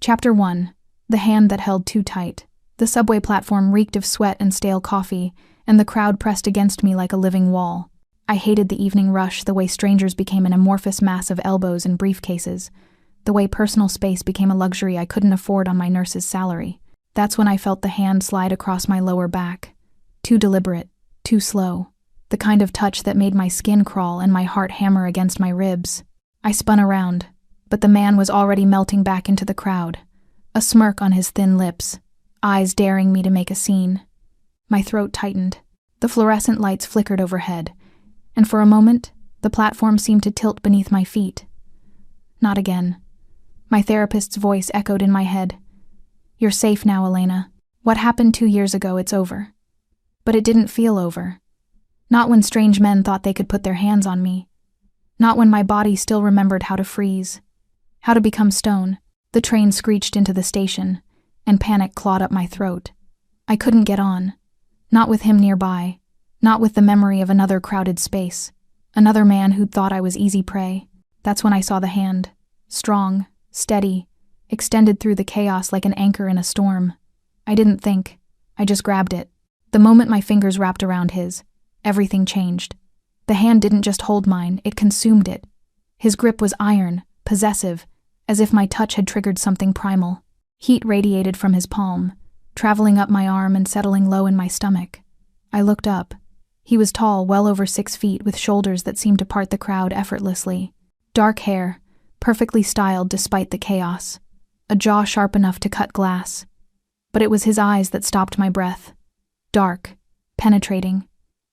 Chapter 1. The Hand That Held Too Tight. The subway platform reeked of sweat and stale coffee, and the crowd pressed against me like a living wall. I hated the evening rush, the way strangers became an amorphous mass of elbows and briefcases, the way personal space became a luxury I couldn't afford on my nurse's salary. That's when I felt the hand slide across my lower back. Too deliberate, too slow. The kind of touch that made my skin crawl and my heart hammer against my ribs. I spun around, but the man was already melting back into the crowd, a smirk on his thin lips, eyes daring me to make a scene. My throat tightened. The fluorescent lights flickered overhead, and for a moment, the platform seemed to tilt beneath my feet. Not again. My therapist's voice echoed in my head. "You're safe now, Elena. What happened 2 years ago, it's over." But it didn't feel over. Not when strange men thought they could put their hands on me. Not when my body still remembered how to freeze, how to become stone. The train screeched into the station, and panic clawed up my throat. I couldn't get on. Not with him nearby. Not with the memory of another crowded space. Another man who'd thought I was easy prey. That's when I saw the hand. Strong, steady, extended through the chaos like an anchor in a storm. I didn't think. I just grabbed it. The moment my fingers wrapped around his, everything changed. The hand didn't just hold mine, it consumed it. His grip was iron, possessive, as if my touch had triggered something primal. Heat radiated from his palm, traveling up my arm and settling low in my stomach. I looked up. He was tall, well over 6 feet, with shoulders that seemed to part the crowd effortlessly. Dark hair, perfectly styled despite the chaos. A jaw sharp enough to cut glass. But it was his eyes that stopped my breath. Dark, penetrating.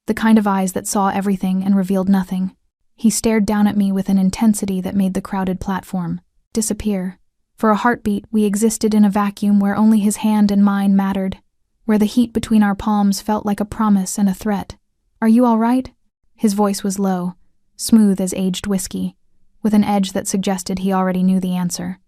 The kind of eyes that saw everything and revealed nothing. He stared down at me with an intensity that made the crowded platform disappear. For a heartbeat, we existed in a vacuum where only his hand and mine mattered, where the heat between our palms felt like a promise and a threat. "Are you all right?" His voice was low, smooth as aged whiskey, with an edge that suggested he already knew the answer.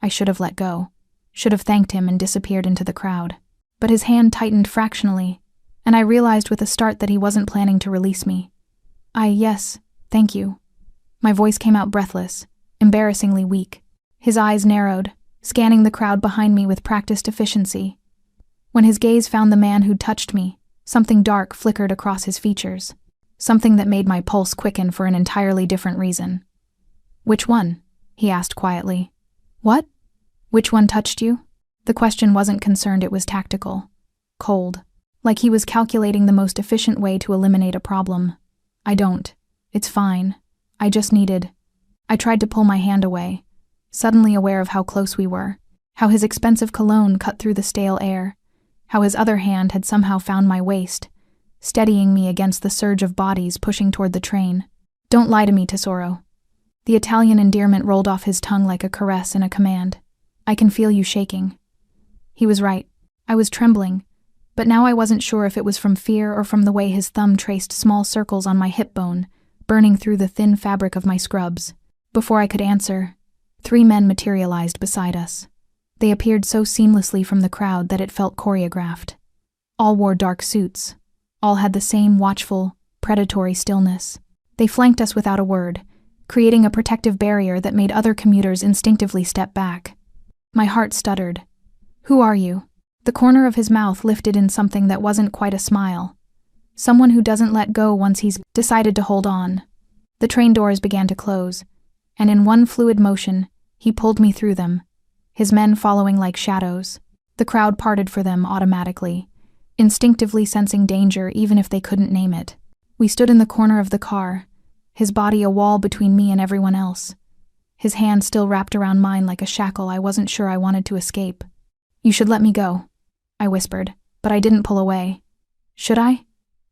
I should have let go, should have thanked him and disappeared into the crowd. But his hand tightened fractionally, and I realized with a start that he wasn't planning to release me. Yes, thank you." My voice came out breathless, embarrassingly weak. His eyes narrowed, scanning the crowd behind me with practiced efficiency. When his gaze found the man who'd touched me, something dark flickered across his features, something that made my pulse quicken for an entirely different reason. "Which one?" he asked quietly. "What? Which one touched you?" The question wasn't concerned, it was tactical. Cold. Like he was calculating the most efficient way to eliminate a problem. "I don't. It's fine. I just needed." I tried to pull my hand away, suddenly aware of how close we were, how his expensive cologne cut through the stale air, how his other hand had somehow found my waist, steadying me against the surge of bodies pushing toward the train. "Don't lie to me, Tesoro." The Italian endearment rolled off his tongue like a caress and a command. "I can feel you shaking." He was right. I was trembling, but now I wasn't sure if it was from fear or from the way his thumb traced small circles on my hip bone, burning through the thin fabric of my scrubs. Before I could answer, 3 men materialized beside us. They appeared so seamlessly from the crowd that it felt choreographed. All wore dark suits. All had the same watchful, predatory stillness. They flanked us without a word, creating a protective barrier that made other commuters instinctively step back. My heart stuttered. "Who are you?" The corner of his mouth lifted in something that wasn't quite a smile. Someone who doesn't let go once he's decided to hold on. The train doors began to close, and in one fluid motion, he pulled me through them, his men following like shadows. The crowd parted for them automatically, instinctively sensing danger even if they couldn't name it. We stood in the corner of the car, his body a wall between me and everyone else. His hand still wrapped around mine like a shackle I wasn't sure I wanted to escape. "You should let me go," I whispered, but I didn't pull away. "Should I?"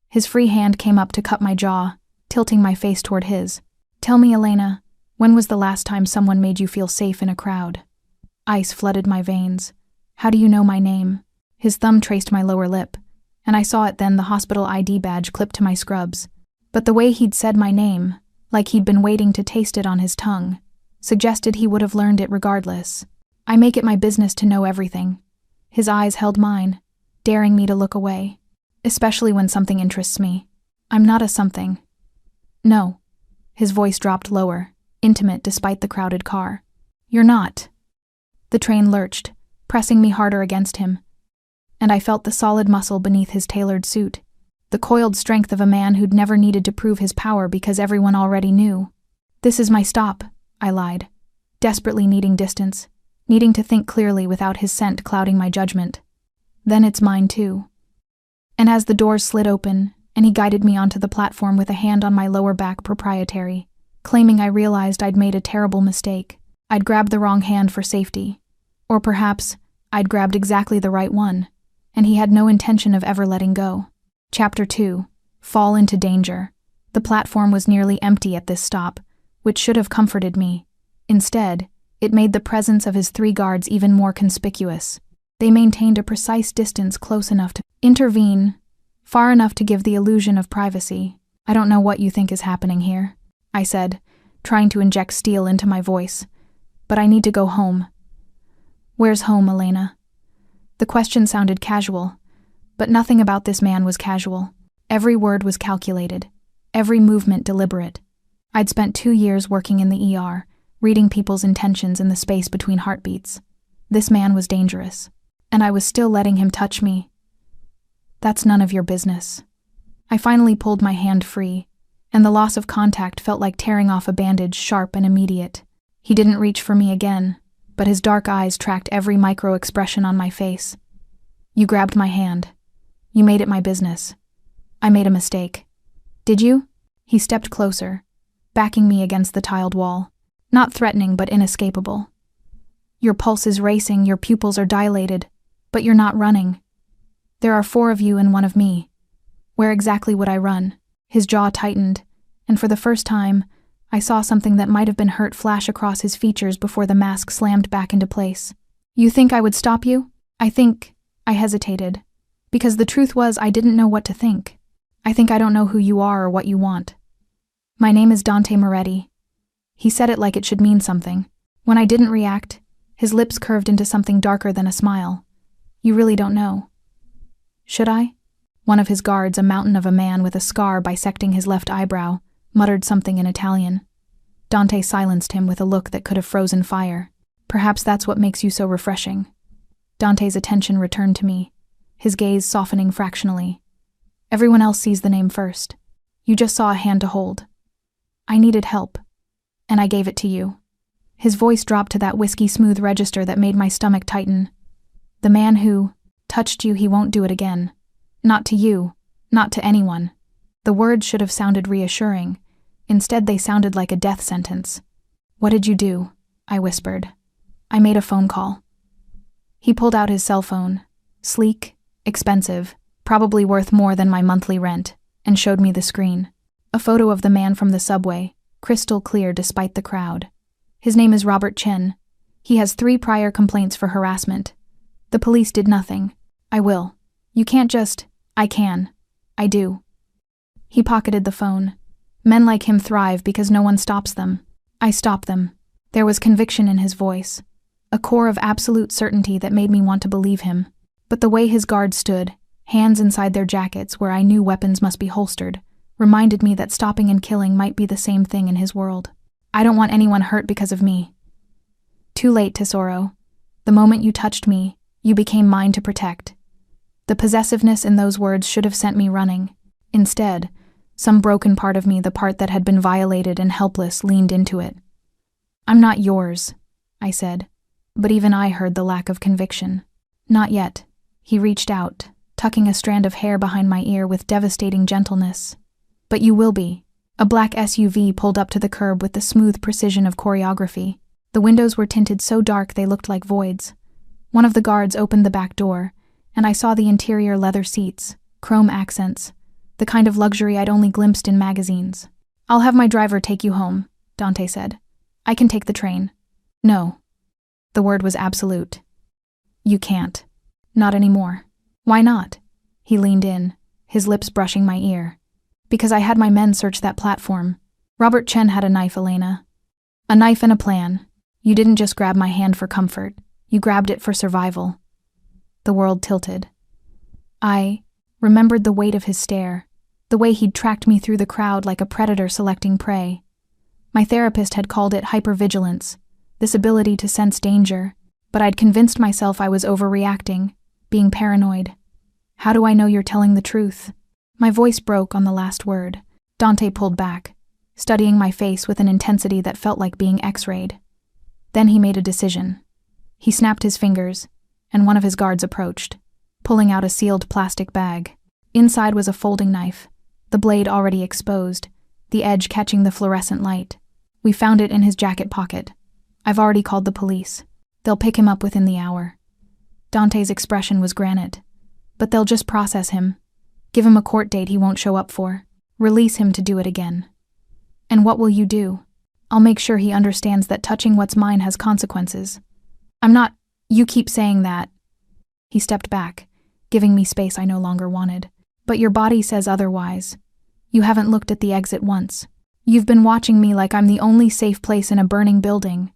His free hand came up to cut my jaw, tilting my face toward his. "Tell me, Elena, when was the last time someone made you feel safe in a crowd?" Ice flooded my veins. "How do you know my name?" His thumb traced my lower lip, and I saw it then, the hospital ID badge clipped to my scrubs. But the way he'd said my name, like he'd been waiting to taste it on his tongue, suggested he would have learned it regardless. "I make it my business to know everything." His eyes held mine, daring me to look away, especially when something interests me. "I'm not a something." "No." His voice dropped lower, intimate despite the crowded car. "You're not." The train lurched, pressing me harder against him, and I felt the solid muscle beneath his tailored suit, the coiled strength of a man who'd never needed to prove his power because everyone already knew. "This is my stop," I lied, desperately needing distance, needing to think clearly without his scent clouding my judgment. "Then it's mine too." And as the doors slid open, and he guided me onto the platform with a hand on my lower back proprietary, claiming I realized I'd made a terrible mistake. I'd grabbed the wrong hand for safety. Or perhaps I'd grabbed exactly the right one, and he had no intention of ever letting go. Chapter 2. Fall into danger. The platform was nearly empty at this stop, which should have comforted me. Instead, it made the presence of his 3 guards even more conspicuous. They maintained a precise distance close enough to intervene, far enough to give the illusion of privacy. "I don't know what you think is happening here," I said, trying to inject steel into my voice. "But I need to go home." "Where's home, Elena?" The question sounded casual, but nothing about this man was casual. Every word was calculated, every movement deliberate. I'd spent 2 years working in the ER, reading people's intentions in the space between heartbeats. This man was dangerous, and I was still letting him touch me. "That's none of your business." I finally pulled my hand free, and the loss of contact felt like tearing off a bandage, sharp and immediate. He didn't reach for me again, but his dark eyes tracked every micro-expression on my face. "You grabbed my hand. You made it my business. I made a mistake." "Did you?" He stepped closer, backing me against the tiled wall. Not threatening, but inescapable. "Your pulse is racing, your pupils are dilated, but you're not running. There are 4 of you and 1 of me. Where exactly would I run?" His jaw tightened, and for the first time, I saw something that might have been hurt flash across his features before the mask slammed back into place. "You think I would stop you?" I hesitated, because the truth was I didn't know what to think. "I think I don't know who you are or what you want." "My name is Dante Moretti." He said it like it should mean something. When I didn't react, his lips curved into something darker than a smile. "You really don't know." "Should I?" One of his guards, a mountain of a man with a scar bisecting his left eyebrow, muttered something in Italian. Dante silenced him with a look that could have frozen fire. "Perhaps that's what makes you so refreshing." Dante's attention returned to me, his gaze softening fractionally. "Everyone else sees the name first. You just saw a hand to hold. I needed help, and I gave it to you." His voice dropped to that whiskey-smooth register that made my stomach tighten. "The man who touched you, he won't do it again. Not to you, not to anyone." The words should have sounded reassuring. Instead, they sounded like a death sentence. "What did you do?" I whispered. "I made a phone call." He pulled out his cell phone, sleek, expensive, probably worth more than my monthly rent, and showed me the screen. A photo of the man from the subway, crystal clear despite the crowd. "His name is Robert Chen. He has 3 prior complaints for harassment. The police did nothing. I will. You can't just—" "I can. I do." He pocketed the phone. "Men like him thrive because no one stops them. I stop them." There was conviction in his voice, a core of absolute certainty that made me want to believe him. But the way his guards stood, hands inside their jackets where I knew weapons must be holstered, reminded me that stopping and killing might be the same thing in his world. "I don't want anyone hurt because of me." "Too late, Tesoro. The moment you touched me, you became mine to protect." The possessiveness in those words should have sent me running. Instead, some broken part of me, the part that had been violated and helpless, leaned into it. "I'm not yours," I said, but even I heard the lack of conviction. "Not yet." He reached out, tucking a strand of hair behind my ear with devastating gentleness. "But you will be." A black SUV pulled up to the curb with the smooth precision of choreography. The windows were tinted so dark they looked like voids. One of the guards opened the back door, and I saw the interior leather seats, chrome accents, the kind of luxury I'd only glimpsed in magazines. "I'll have my driver take you home," Dante said. "I can take the train." "No." The word was absolute. "You can't. Not anymore." "Why not?" He leaned in, his lips brushing my ear. "Because I had my men search that platform. Robert Chen had a knife, Elena. A knife and a plan. You didn't just grab my hand for comfort. You grabbed it for survival." The world tilted. I remembered the weight of his stare, the way he'd tracked me through the crowd like a predator selecting prey. My therapist had called it hypervigilance, this ability to sense danger, but I'd convinced myself I was overreacting, being paranoid. How do I know you're telling the truth? My voice broke on the last word. Dante pulled back, studying my face with an intensity that felt like being X-rayed. Then he made a decision. He snapped his fingers, and one of his guards approached, pulling out a sealed plastic bag. Inside was a folding knife, the blade already exposed, the edge catching the fluorescent light. We found it in his jacket pocket. I've already called the police. They'll pick him up within the hour. Dante's expression was granite. But they'll just process him. Give him a court date he won't show up for. Release him to do it again. And what will you do? I'll make sure he understands that touching what's mine has consequences. I'm not— You keep saying that. He stepped back, giving me space I no longer wanted. But your body says otherwise. You haven't looked at the exit once. You've been watching me like I'm the only safe place in a burning building.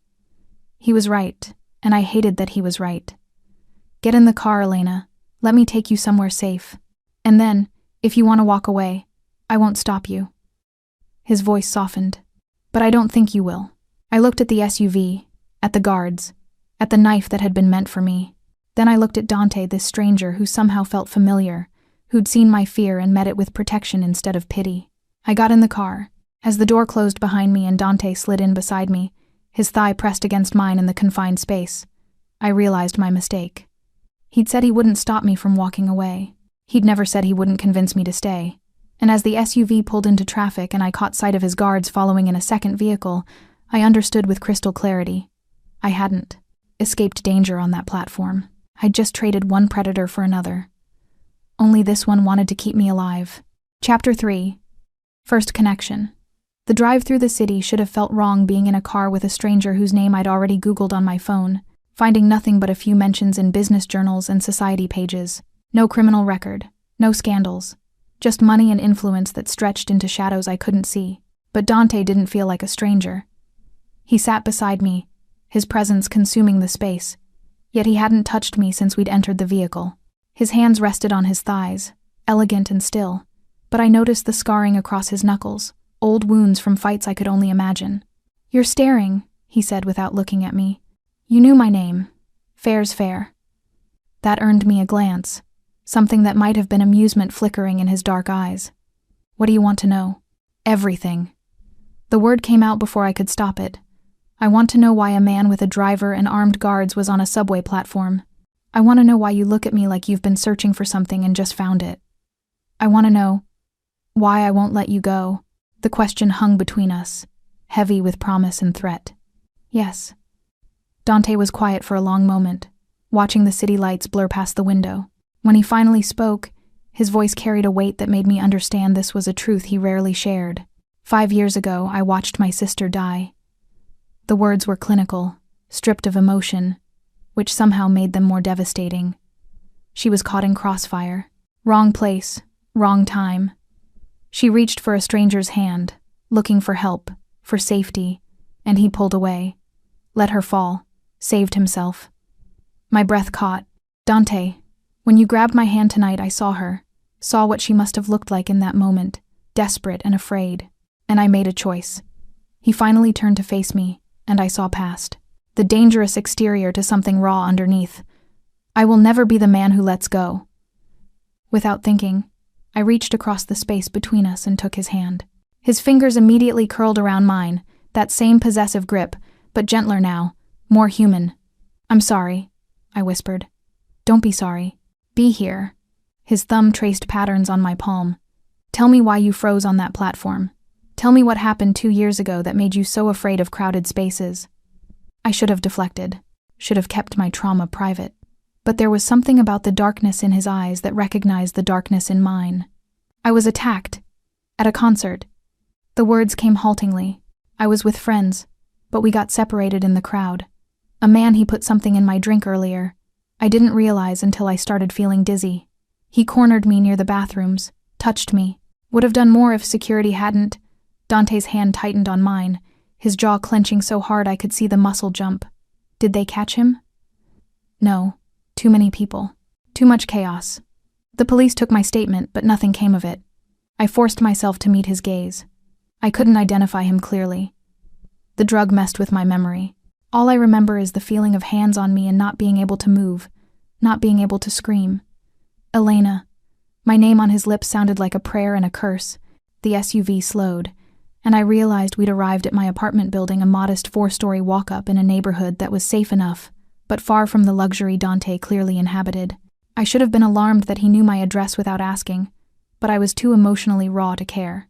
He was right, and I hated that he was right. Get in the car, Elena. Let me take you somewhere safe. And then, if you want to walk away, I won't stop you. His voice softened. But I don't think you will. I looked at the SUV, at the guards, at the knife that had been meant for me. Then I looked at Dante, this stranger who somehow felt familiar, who'd seen my fear and met it with protection instead of pity. I got in the car. As the door closed behind me and Dante slid in beside me, his thigh pressed against mine in the confined space, I realized my mistake. He'd said he wouldn't stop me from walking away. He'd never said he wouldn't convince me to stay. And as the SUV pulled into traffic and I caught sight of his guards following in a second vehicle, I understood with crystal clarity. I hadn't escaped danger on that platform. I'd just traded one predator for another. Only this one wanted to keep me alive. Chapter 3. First connection. The drive through the city should have felt wrong being in a car with a stranger whose name I'd already Googled on my phone, finding nothing but a few mentions in business journals and society pages. No criminal record, no scandals, just money and influence that stretched into shadows I couldn't see. But Dante didn't feel like a stranger. He sat beside me, his presence consuming the space, yet he hadn't touched me since we'd entered the vehicle. His hands rested on his thighs, elegant and still, but I noticed the scarring across his knuckles, old wounds from fights I could only imagine. "You're staring," he said without looking at me. "You knew my name. Fair's fair." That earned me a glance, something that might have been amusement flickering in his dark eyes. "What do you want to know?" "Everything." The word came out before I could stop it. "I want to know why a man with a driver and armed guards was on a subway platform. I want to know why you look at me like you've been searching for something and just found it. I want to know why I won't let you go." The question hung between us, heavy with promise and threat. "Yes." Dante was quiet for a long moment, watching the city lights blur past the window. When he finally spoke, his voice carried a weight that made me understand this was a truth he rarely shared. 5 years ago, I watched my sister die. The words were clinical, stripped of emotion, which somehow made them more devastating. She was caught in crossfire. Wrong place, wrong time. She reached for a stranger's hand, looking for help, for safety, and he pulled away, let her fall, saved himself. My breath caught. "Dante, when you grabbed my hand tonight, I saw her, saw what she must have looked like in that moment, desperate and afraid, and I made a choice." He finally turned to face me, and I saw past the dangerous exterior to something raw underneath. "I will never be the man who lets go." Without thinking, I reached across the space between us and took his hand. His fingers immediately curled around mine, that same possessive grip, but gentler now, more human. "I'm sorry," I whispered. "Don't be sorry. Be here." His thumb traced patterns on my palm. "Tell me why you froze on that platform. Tell me what happened 2 years ago that made you so afraid of crowded spaces." I should have deflected, should have kept my trauma private. But there was something about the darkness in his eyes that recognized the darkness in mine. "I was attacked. At a concert." The words came haltingly. "I was with friends, but we got separated in the crowd. A man, he put something in my drink earlier. I didn't realize until I started feeling dizzy. He cornered me near the bathrooms, touched me. Would have done more if security hadn't." Dante's hand tightened on mine, his jaw clenching so hard I could see the muscle jump. "Did they catch him?" "No. Too many people. Too much chaos. The police took my statement, but nothing came of it." I forced myself to meet his gaze. I couldn't identify him clearly. The drug messed with my memory. All I remember is the feeling of hands on me and not being able to move, not being able to scream. Elena. My name on his lips sounded like a prayer and a curse. The SUV slowed, and I realized we'd arrived at my apartment building, a modest 4-story walk-up in a neighborhood that was safe enough, but far from the luxury Dante clearly inhabited. I should have been alarmed that he knew my address without asking, but I was too emotionally raw to care.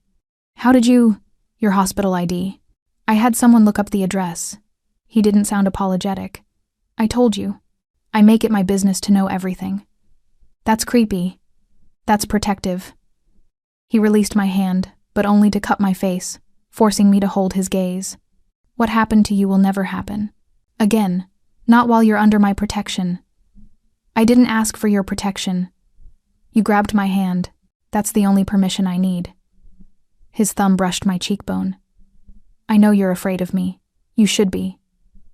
How did you... Your hospital ID. I had someone look up the address. He didn't sound apologetic. I told you. I make it my business to know everything. That's creepy. That's protective. He released my hand, but only to cut my face, forcing me to hold his gaze. What happened to you will never happen. Again, not while you're under my protection. I didn't ask for your protection. You grabbed my hand. That's the only permission I need. His thumb brushed my cheekbone. I know you're afraid of me. You should be.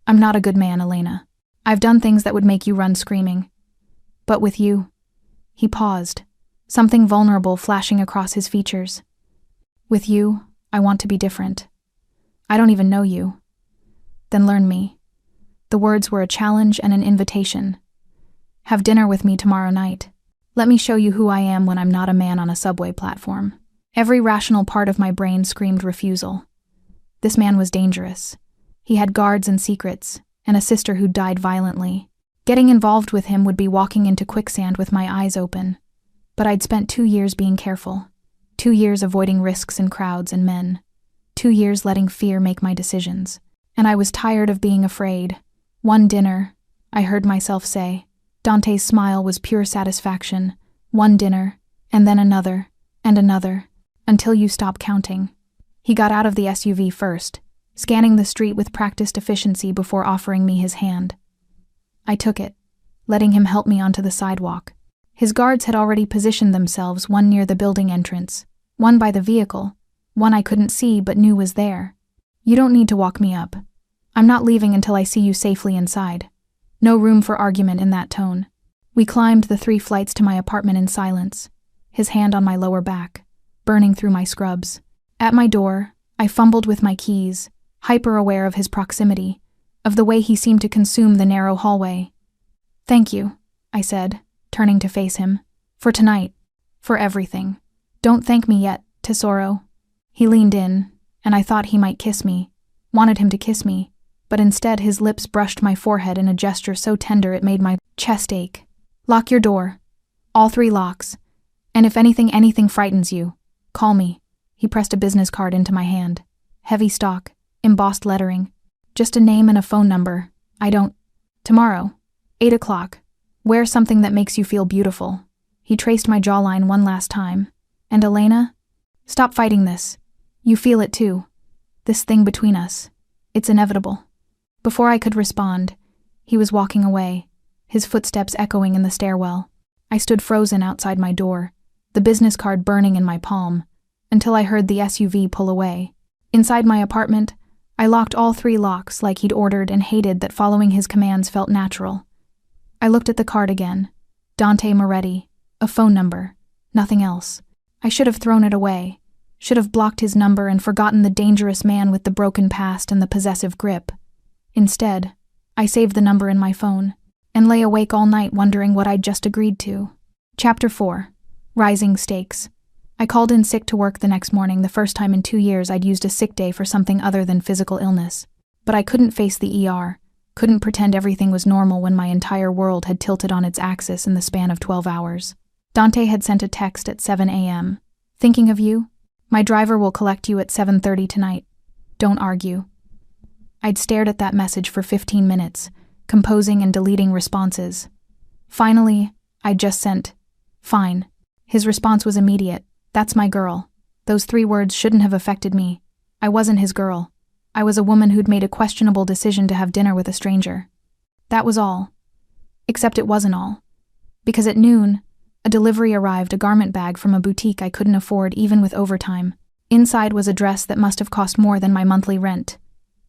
I'm not a good man, Elena. I've done things that would make you run screaming. But with you... He paused, something vulnerable flashing across his features. With you, I want to be different. I don't even know you. Then learn me. The words were a challenge and an invitation. Have dinner with me tomorrow night. Let me show you who I am when I'm not a man on a subway platform. Every rational part of my brain screamed refusal. This man was dangerous. He had guards and secrets, and a sister who died violently. Getting involved with him would be walking into quicksand with my eyes open. But I'd spent 2 years being careful. 2 years avoiding risks in crowds and men. 2 years letting fear make my decisions. And I was tired of being afraid. One dinner, I heard myself say. Dante's smile was pure satisfaction. One dinner, and then another, and another, until you stop counting. He got out of the SUV first, scanning the street with practiced efficiency before offering me his hand. I took it, letting him help me onto the sidewalk. His guards had already positioned themselves, one near the building entrance, one by the vehicle, one I couldn't see but knew was there. You don't need to walk me up. I'm not leaving until I see you safely inside. No room for argument in that tone. We climbed the 3 flights to my apartment in silence, his hand on my lower back, burning through my scrubs. At my door, I fumbled with my keys, hyper-aware of his proximity, of the way he seemed to consume the narrow hallway. Thank you, I said, turning to face him. For tonight. For everything. Don't thank me yet, Tesoro. He leaned in, and I thought he might kiss me, wanted him to kiss me, but instead his lips brushed my forehead in a gesture so tender it made my chest ache. Lock your door. All 3 locks. And if anything frightens you, call me. He pressed a business card into my hand. Heavy stock, embossed lettering. Just a name and a phone number. I don't... Tomorrow, 8 o'clock. Wear something that makes you feel beautiful. He traced my jawline one last time. And Elena? Stop fighting this. You feel it too. This thing between us. It's inevitable. Before I could respond, he was walking away, his footsteps echoing in the stairwell. I stood frozen outside my door, the business card burning in my palm, until I heard the SUV pull away. Inside my apartment, I locked all 3 locks like he'd ordered and hated that following his commands felt natural. I looked at the card again. Dante Moretti, a phone number, nothing else. I should have thrown it away, should have blocked his number and forgotten the dangerous man with the broken past and the possessive grip. Instead, I saved the number in my phone and lay awake all night wondering what I'd just agreed to. Chapter 4. Rising Stakes. I called in sick to work the next morning, the first time in 2 years I'd used a sick day for something other than physical illness. But I couldn't face the ER, couldn't pretend everything was normal when my entire world had tilted on its axis in the span of 12 hours. Dante had sent a text at 7 a.m. Thinking of you? My driver will collect you at 7:30 tonight. Don't argue. I'd stared at that message for 15 minutes, composing and deleting responses. Finally, I'd just sent, fine. His response was immediate. That's my girl. Those 3 words shouldn't have affected me. I wasn't his girl. I was a woman who'd made a questionable decision to have dinner with a stranger. That was all. Except it wasn't all. Because at noon, a delivery arrived, a garment bag from a boutique I couldn't afford even with overtime. Inside was a dress that must have cost more than my monthly rent.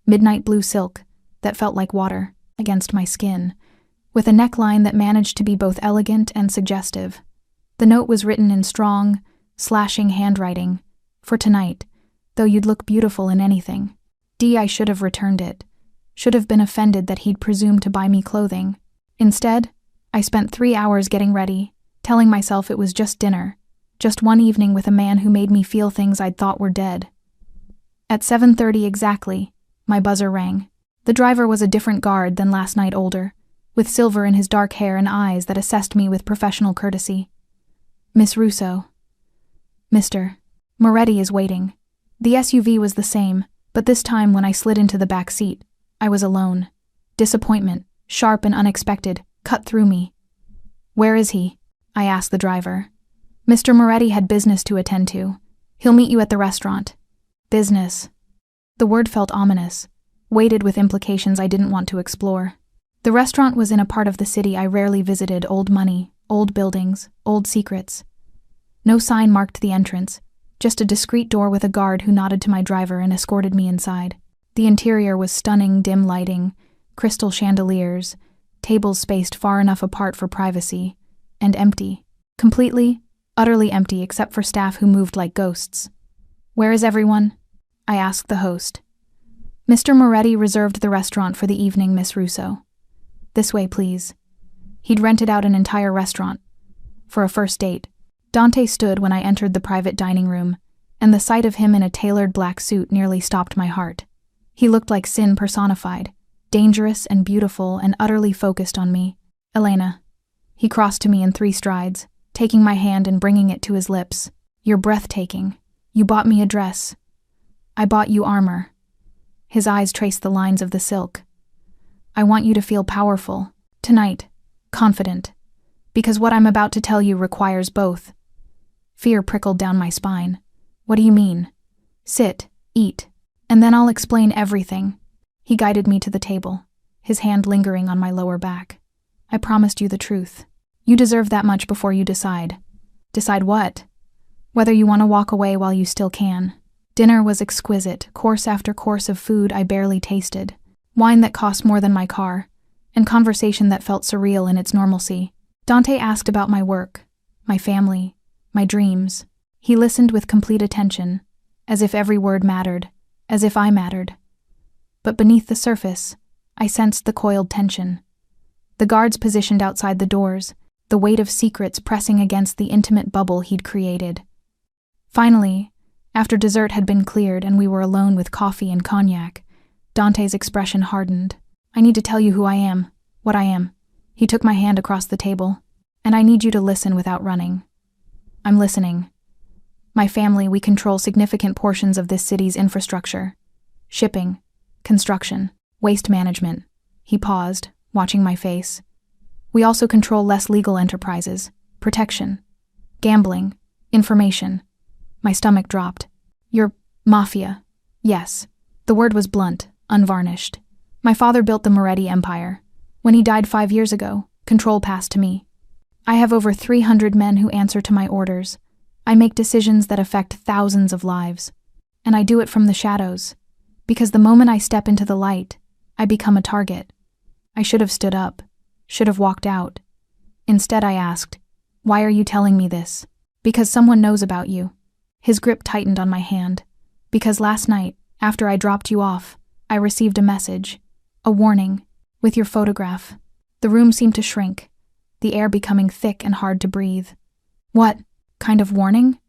Midnight blue silk that felt like water against my skin, with a neckline that managed to be both elegant and suggestive. The note was written in strong, slashing handwriting. For tonight, though you'd look beautiful in anything. I should have returned it. should have been offended that he'd presumed to buy me clothing. Instead, I spent 3 hours getting ready, telling myself it was just dinner, just one evening with a man who made me feel things I'd thought were dead. At 7:30 exactly, my buzzer rang. The driver was a different guard than last night, older, with silver in his dark hair and eyes that assessed me with professional courtesy. Miss Russo. Mr. Moretti is waiting. The SUV was the same, but this time when I slid into the back seat, I was alone. Disappointment, sharp and unexpected, cut through me. Where is he? I asked the driver. Mr. Moretti had business to attend to. He'll meet you at the restaurant. Business. The word felt ominous, weighted with implications I didn't want to explore. The restaurant was in a part of the city I rarely visited, old money, old buildings, old secrets. No sign marked the entrance, just a discreet door with a guard who nodded to my driver and escorted me inside. The interior was stunning, dim lighting, crystal chandeliers, tables spaced far enough apart for privacy, and empty. Completely, utterly empty except for staff who moved like ghosts. Where is everyone? I asked the host. Mr. Moretti reserved the restaurant for the evening, Miss Russo. This way, please. He'd rented out an entire restaurant. For a first date. Dante stood when I entered the private dining room, and the sight of him in a tailored black suit nearly stopped my heart. He looked like sin personified, dangerous and beautiful and utterly focused on me. Elena. He crossed to me in 3 strides, taking my hand and bringing it to his lips. You're breathtaking. You bought me a dress. I bought you armor. His eyes traced the lines of the silk. I want you to feel powerful, tonight, confident, because what I'm about to tell you requires both. Fear prickled down my spine. What do you mean? Sit, eat, and then I'll explain everything. He guided me to the table, his hand lingering on my lower back. I promised you the truth. You deserve that much before you decide. Decide what? Whether you want to walk away while you still can. Dinner was exquisite, course after course of food I barely tasted, wine that cost more than my car, and conversation that felt surreal in its normalcy. Dante asked about my work, my family, my dreams. He listened with complete attention, as if every word mattered, as if I mattered. But beneath the surface, I sensed the coiled tension. The guards positioned outside the doors, the weight of secrets pressing against the intimate bubble he'd created. Finally, after dessert had been cleared and we were alone with coffee and cognac, Dante's expression hardened. I need to tell you who I am, what I am. He took my hand across the table. And I need you to listen without running. I'm listening. My family, we control significant portions of this city's infrastructure. Shipping, construction, waste management. He paused, watching my face. We also control less legal enterprises, protection, gambling, information. My stomach dropped. You're Mafia. Yes. The word was blunt, unvarnished. My father built the Moretti Empire. When he died 5 years ago, control passed to me. I have over 300 men who answer to my orders. I make decisions that affect thousands of lives. And I do it from the shadows. Because the moment I step into the light, I become a target. I should have stood up, should have walked out. Instead I asked, why are you telling me this? Because someone knows about you. His grip tightened on my hand. Because last night, after I dropped you off, I received a message, a warning, with your photograph. The room seemed to shrink, the air becoming thick and hard to breathe. What kind of warning?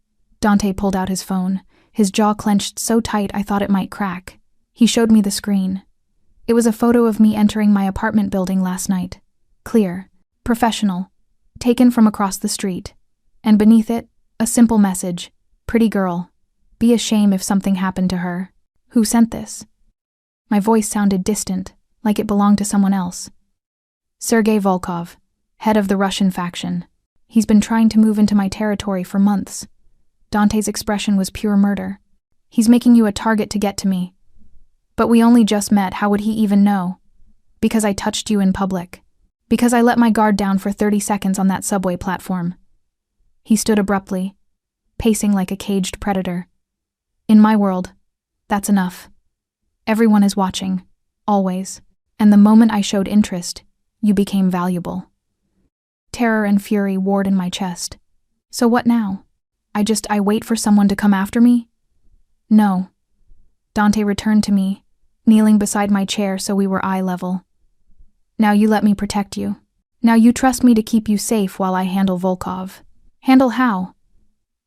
Dante pulled out his phone, his jaw clenched so tight I thought it might crack. He showed me the screen. It was a photo of me entering my apartment building last night. Clear, professional, taken from across the street. And beneath it, a simple message. Pretty girl. Be a shame if something happened to her. Who sent this? My voice sounded distant, like it belonged to someone else. Sergei Volkov, head of the Russian faction. He's been trying to move into my territory for months. Dante's expression was pure murder. He's making you a target to get to me. But we only just met, how would he even know? Because I touched you in public. Because I let my guard down for 30 seconds on that subway platform. He stood abruptly, pacing like a caged predator. In my world, that's enough. Everyone is watching, always. And the moment I showed interest, you became valuable. Terror and fury warred in my chest. So what now? I wait for someone to come after me? No. Dante returned to me, kneeling beside my chair so we were eye level. Now you let me protect you. Now you trust me to keep you safe while I handle Volkov. Handle how?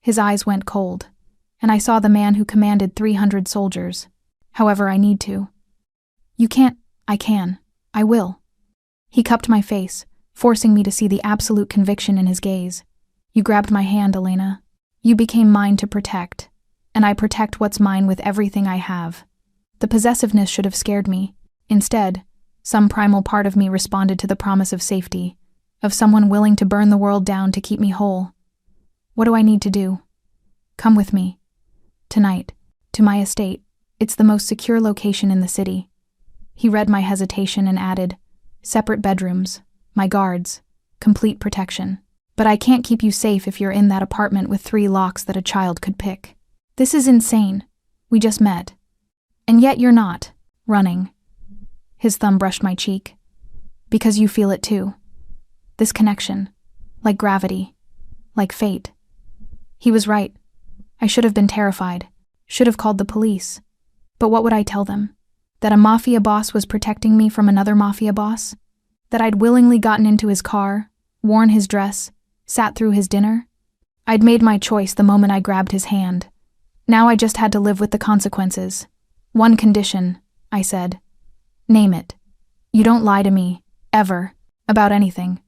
His eyes went cold, and I saw the man who commanded 300 soldiers. However I need to. You can't. I can. I will. He cupped my face, forcing me to see the absolute conviction in his gaze. You grabbed my hand, Elena. You became mine to protect, and I protect what's mine with everything I have. The possessiveness should have scared me. Instead, some primal part of me responded to the promise of safety, of someone willing to burn the world down to keep me whole. What do I need to do? Come with me. Tonight, to my estate. It's the most secure location in the city. He read my hesitation and added, separate bedrooms, my guards, complete protection. But I can't keep you safe if you're in that apartment with 3 locks that a child could pick. This is insane. We just met. And yet you're not running. His thumb brushed my cheek. Because you feel it too. This connection. Like gravity. Like fate. He was right. I should have been terrified. Should have called the police. But what would I tell them? That a mafia boss was protecting me from another mafia boss? That I'd willingly gotten into his car, worn his dress, sat through his dinner? I'd made my choice the moment I grabbed his hand. Now I just had to live with the consequences. One condition, I said. Name it. You don't lie to me, ever, about anything.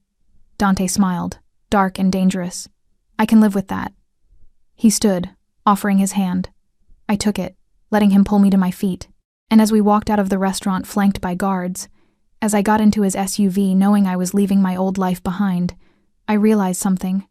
Dante smiled, dark and dangerous. I can live with that. He stood, offering his hand. I took it, letting him pull me to my feet. And as we walked out of the restaurant flanked by guards, as I got into his SUV knowing I was leaving my old life behind, I realized something.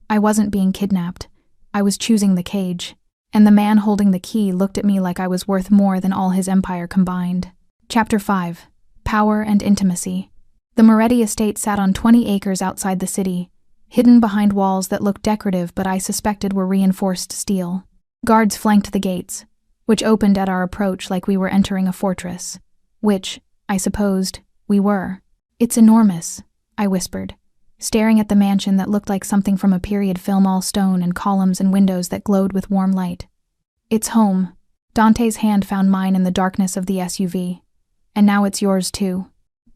I wasn't being kidnapped. I was choosing the cage. And the man holding the key looked at me like I was worth more than all his empire combined. Chapter 5. Power and Intimacy. The Moretti estate sat on 20 acres outside the city, hidden behind walls that looked decorative but I suspected were reinforced steel. Guards flanked the gates, which opened at our approach like we were entering a fortress. Which, I supposed, we were. It's enormous, I whispered, staring at the mansion that looked like something from a period film, all stone and columns and windows that glowed with warm light. It's home. Dante's hand found mine in the darkness of the SUV. And now it's yours too.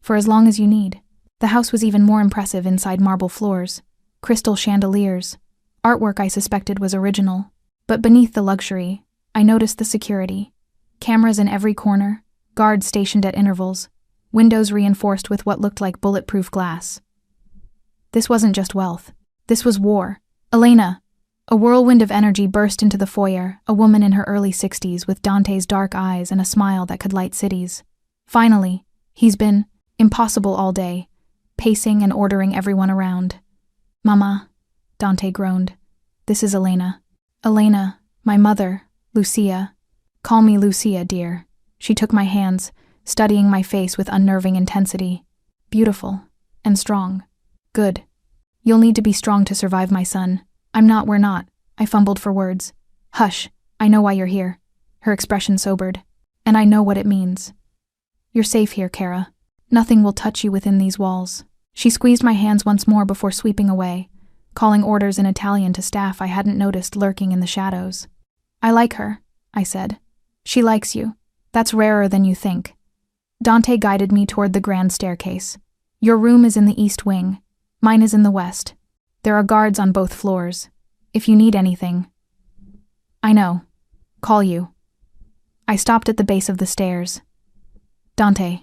For as long as you need. The house was even more impressive inside marble floors, crystal chandeliers. Artwork I suspected was original. But beneath the luxury, I noticed the security. Cameras in every corner, guards stationed at intervals, windows reinforced with what looked like bulletproof glass. This wasn't just wealth. This was war. Elena! A whirlwind of energy burst into the foyer, a woman in her early 60s with Dante's dark eyes and a smile that could light cities. Finally, he's been impossible all day, pacing and ordering everyone around. Mama, Dante groaned. This is Elena. Elena, my mother, Lucia. Call me Lucia, dear. She took my hands, studying my face with unnerving intensity. Beautiful and strong. Good. You'll need to be strong to survive, my son. We're not. I fumbled for words. Hush, I know why you're here. Her expression sobered. And I know what it means. You're safe here, Kara. Nothing will touch you within these walls. She squeezed my hands once more before sweeping away, calling orders in Italian to staff I hadn't noticed lurking in the shadows. I like her, I said. She likes you. That's rarer than you think. Dante guided me toward the grand staircase. Your room is in the east wing. Mine is in the west. There are guards on both floors. If you need anything. I know. Call you. I stopped at the base of the stairs. Dante.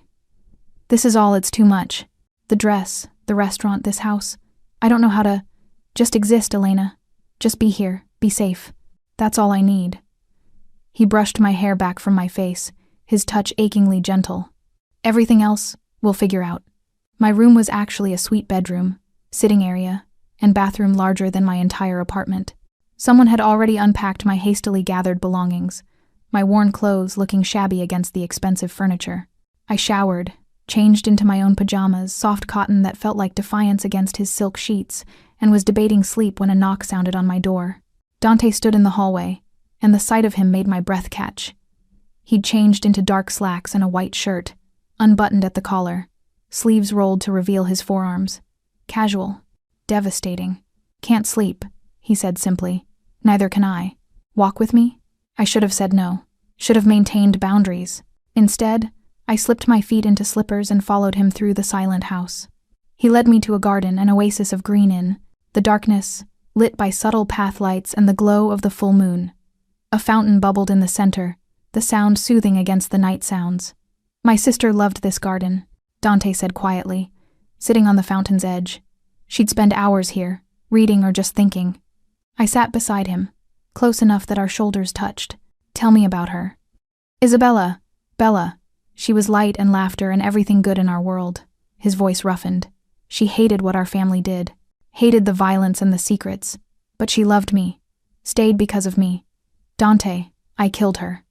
This is all, it's too much. The dress, the restaurant, this house. I don't know how to just exist, Elena. Just be here, be safe. That's all I need. He brushed my hair back from my face, his touch achingly gentle. Everything else, we'll figure out. My room was actually a suite bedroom, sitting area, and bathroom larger than my entire apartment. Someone had already unpacked my hastily gathered belongings, my worn clothes looking shabby against the expensive furniture. I showered, changed into my own pajamas, soft cotton that felt like defiance against his silk sheets, and was debating sleep when a knock sounded on my door. Dante stood in the hallway, and the sight of him made my breath catch. He'd changed into dark slacks and a white shirt, unbuttoned at the collar, sleeves rolled to reveal his forearms. Casual. Devastating. Can't sleep, he said simply. Neither can I. Walk with me? I should have said no. Should have maintained boundaries. Instead, I slipped my feet into slippers and followed him through the silent house. He led me to a garden, an oasis of green in the darkness, lit by subtle path lights and the glow of the full moon. A fountain bubbled in the center, the sound soothing against the night sounds. My sister loved this garden, Dante said quietly, sitting on the fountain's edge. She'd spend hours here, reading or just thinking. I sat beside him, close enough that our shoulders touched. Tell me about her. Isabella, Bella. She was light and laughter and everything good in our world. His voice roughened. She hated what our family did, hated the violence and the secrets, but she loved me, stayed because of me. Dante, I killed her.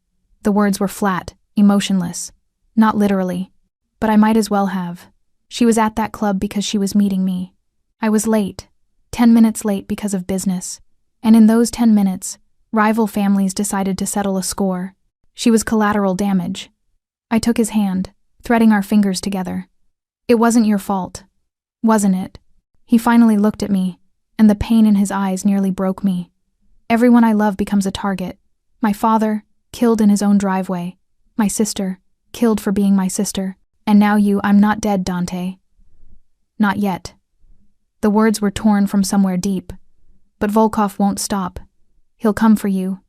The words were flat, emotionless. Not literally, but I might as well have. She was at that club because she was meeting me. I was late, 10 minutes late because of business, and in those 10 minutes, rival families decided to settle a score. She was collateral damage. I took his hand, threading our fingers together. It wasn't your fault, wasn't it? He finally looked at me, and the pain in his eyes nearly broke me. Everyone I love becomes a target. My father, killed in his own driveway. My sister, killed for being my sister. And now you. I'm not dead, Dante. Not yet. The words were torn from somewhere deep. But Volkov won't stop. He'll come for you,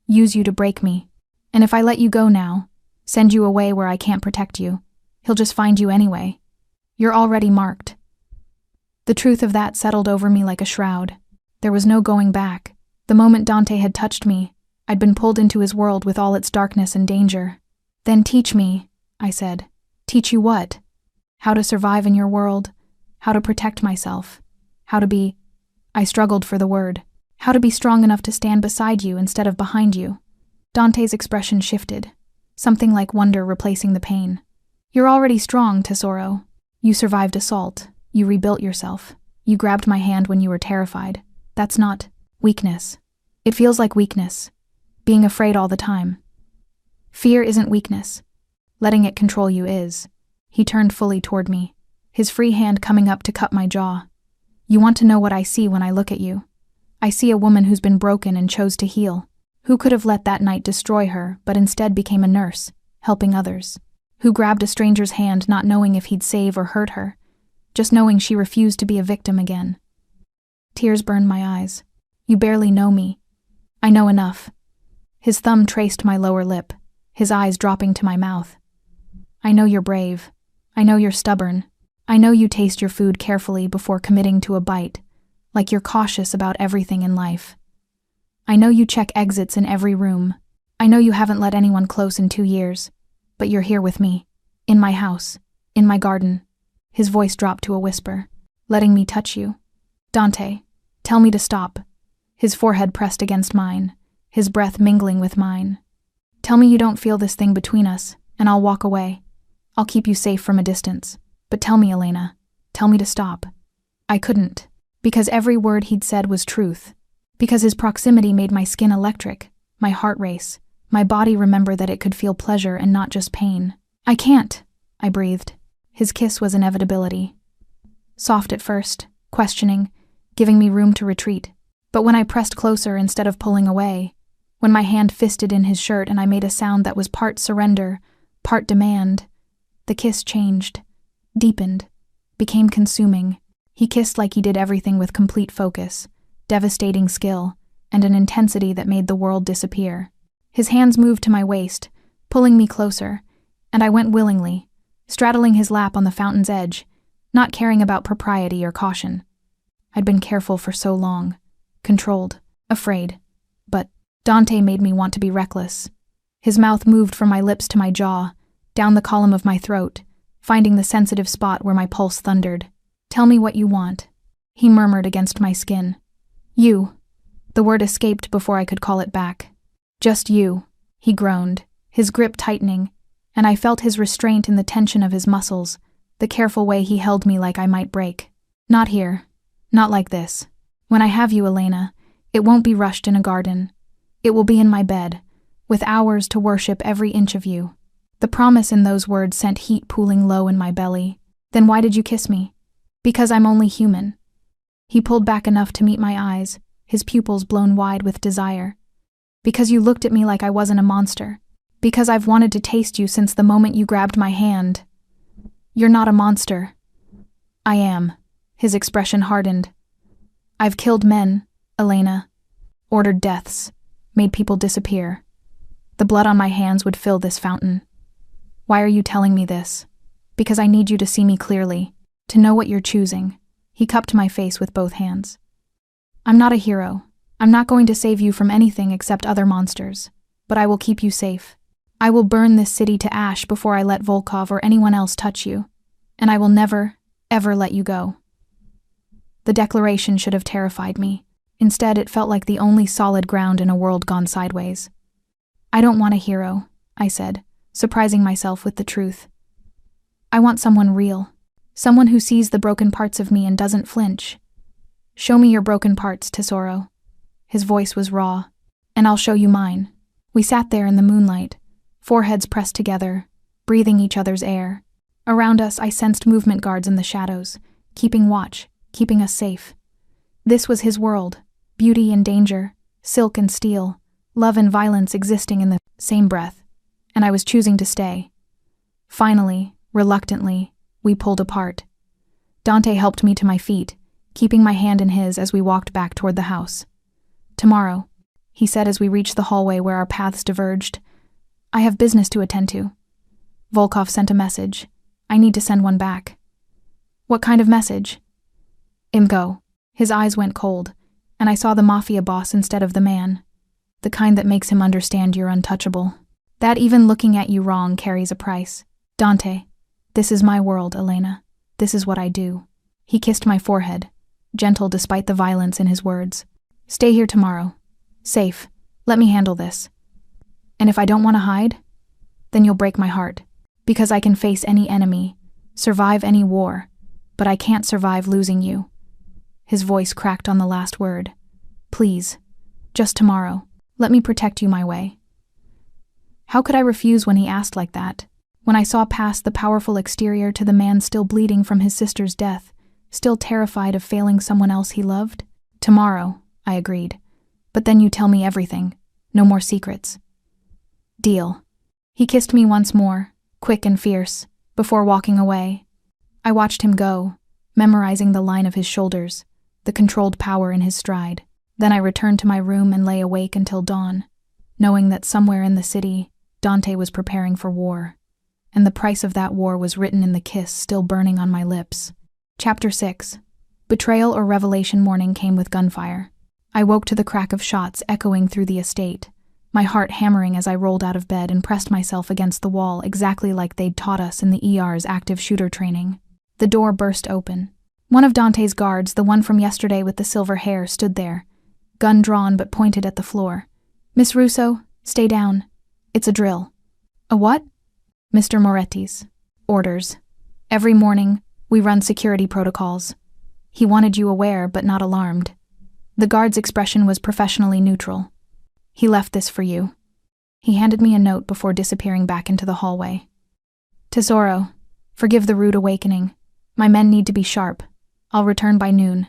use you to break me. And if I let you go now, send you away where I can't protect you, he'll just find you anyway. You're already marked. The truth of that settled over me like a shroud. There was no going back. The moment Dante had touched me, I'd been pulled into his world with all its darkness and danger. Then teach me, I said. Teach you what? How to survive in your world, how to protect myself, how to be, I struggled for the word, how to be strong enough to stand beside you instead of behind you. Dante's expression shifted, something like wonder replacing the pain. You're already strong, Tesoro. You survived assault. You rebuilt yourself. You grabbed my hand when you were terrified. That's not weakness. It feels like weakness. Being afraid all the time. Fear isn't weakness. Letting it control you is. He turned fully toward me, his free hand coming up to cut my jaw. You want to know what I see when I look at you? I see a woman who's been broken and chose to heal. Who could have let that night destroy her, but instead became a nurse, helping others? Who grabbed a stranger's hand not knowing if he'd save or hurt her, just knowing she refused to be a victim again. Tears burned my eyes. You barely know me. I know enough. His thumb traced my lower lip, his eyes dropping to my mouth. I know you're brave. I know you're stubborn. I know you taste your food carefully before committing to a bite, like you're cautious about everything in life. I know you check exits in every room. I know you haven't let anyone close in 2 years, but you're here with me, in my house, in my garden. His voice dropped to a whisper, letting me touch you. Dante, tell me to stop. His forehead pressed against mine, his breath mingling with mine. Tell me you don't feel this thing between us, and I'll walk away. I'll keep you safe from a distance. But tell me, Elena, tell me to stop. I couldn't, because every word he'd said was truth, because his proximity made my skin electric, my heart race, my body remember that it could feel pleasure and not just pain. I can't, I breathed. His kiss was inevitability. Soft at first, questioning, giving me room to retreat. But when I pressed closer instead of pulling away, when my hand fisted in his shirt and I made a sound that was part surrender, part demand, the kiss changed, deepened, became consuming. He kissed like he did everything with complete focus, devastating skill, and an intensity that made the world disappear. His hands moved to my waist, pulling me closer, and I went willingly, straddling his lap on the fountain's edge, not caring about propriety or caution. I'd been careful for so long, controlled, afraid, but Dante made me want to be reckless. His mouth moved from my lips to my jaw, down the column of my throat, finding the sensitive spot where my pulse thundered. Tell me what you want, he murmured against my skin. You. The word escaped before I could call it back. Just you, he groaned, his grip tightening, and I felt his restraint in the tension of his muscles, the careful way he held me like I might break. Not here. Not like this. When I have you, Elena, it won't be rushed in a garden. It will be in my bed, with hours to worship every inch of you. The promise in those words sent heat pooling low in my belly. Then why did you kiss me? Because I'm only human. He pulled back enough to meet my eyes, his pupils blown wide with desire. Because you looked at me like I wasn't a monster. Because I've wanted to taste you since the moment you grabbed my hand. You're not a monster. I am. His expression hardened. I've killed men, Elena. Ordered deaths. Made people disappear. The blood on my hands would fill this fountain. Why are you telling me this? Because I need you to see me clearly, to know what you're choosing. He cupped my face with both hands. I'm not a hero. I'm not going to save you from anything except other monsters. But I will keep you safe. I will burn this city to ash before I let Volkov or anyone else touch you. And I will never, ever let you go. The declaration should have terrified me. Instead, it felt like the only solid ground in a world gone sideways. I don't want a hero, I said, surprising myself with the truth. I want someone real. Someone who sees the broken parts of me and doesn't flinch. Show me your broken parts, Tesoro. His voice was raw. And I'll show you mine. We sat there in the moonlight, foreheads pressed together, breathing each other's air. Around us, I sensed movement guards in the shadows, keeping watch, keeping us safe. This was his world, beauty and danger, silk and steel, love and violence existing in the same breath, and I was choosing to stay. Finally, reluctantly, we pulled apart. Dante helped me to my feet, keeping my hand in his as we walked back toward the house. Tomorrow, he said as we reached the hallway where our paths diverged, I have business to attend to. Volkov sent a message. I need to send one back. What kind of message? Imgo. His eyes went cold, and I saw the Mafia boss instead of the man. The kind that makes him understand you're untouchable. That even looking at you wrong carries a price. Dante, this is my world, Elena. This is what I do. He kissed my forehead, gentle despite the violence in his words. Stay here tomorrow. Safe. Let me handle this. And if I don't want to hide, then you'll break my heart. Because I can face any enemy, survive any war, but I can't survive losing you. His voice cracked on the last word. Please, just tomorrow, let me protect you my way. How could I refuse when he asked like that? When I saw past the powerful exterior to the man still bleeding from his sister's death, still terrified of failing someone else he loved? Tomorrow, I agreed. But then you tell me everything. No more secrets. Deal. He kissed me once more, quick and fierce, before walking away. I watched him go, memorizing the line of his shoulders, the controlled power in his stride. Then I returned to my room and lay awake until dawn, knowing that somewhere in the city, Dante was preparing for war. And the price of that war was written in the kiss still burning on my lips. Chapter 6. Betrayal or revelation morning came with gunfire. I woke to the crack of shots echoing through the estate, my heart hammering as I rolled out of bed and pressed myself against the wall exactly like they'd taught us in the ER's active shooter training. The door burst open. One of Dante's guards, the one from yesterday with the silver hair, stood there, gun drawn but pointed at the floor. Miss Russo, stay down. It's a drill. A what? Mr. Moretti's. Orders. Every morning, we run security protocols. He wanted you aware but not alarmed. The guard's expression was professionally neutral. He left this for you. He handed me a note before disappearing back into the hallway. Tesoro, forgive the rude awakening. My men need to be sharp. I'll return by noon.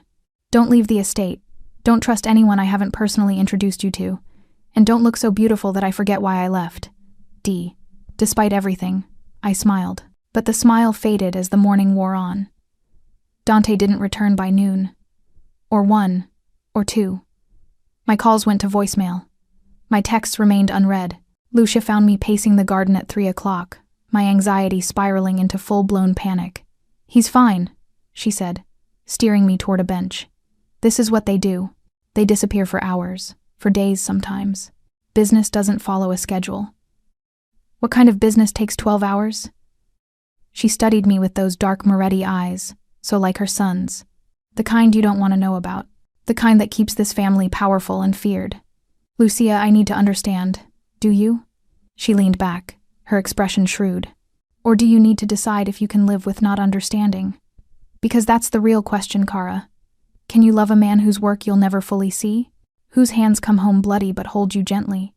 Don't leave the estate. Don't trust anyone I haven't personally introduced you to. And don't look so beautiful that I forget why I left. D. Despite everything, I smiled. But the smile faded as the morning wore on. Dante didn't return by noon. Or 1. Or 2. My calls went to voicemail. My texts remained unread. Lucia found me pacing the garden at 3 o'clock, my anxiety spiraling into full-blown panic. He's fine, she said, steering me toward a bench. This is what they do. They disappear for hours, for days sometimes. Business doesn't follow a schedule. What kind of business takes 12 hours? She studied me with those dark Moretti eyes, so like her son's. The kind you don't want to know about. The kind that keeps this family powerful and feared. Lucia, I need to understand. Do you? She leaned back, her expression shrewd. Or do you need to decide if you can live with not understanding? Because that's the real question, Kara. Can you love a man whose work you'll never fully see? Whose hands come home bloody but hold you gently?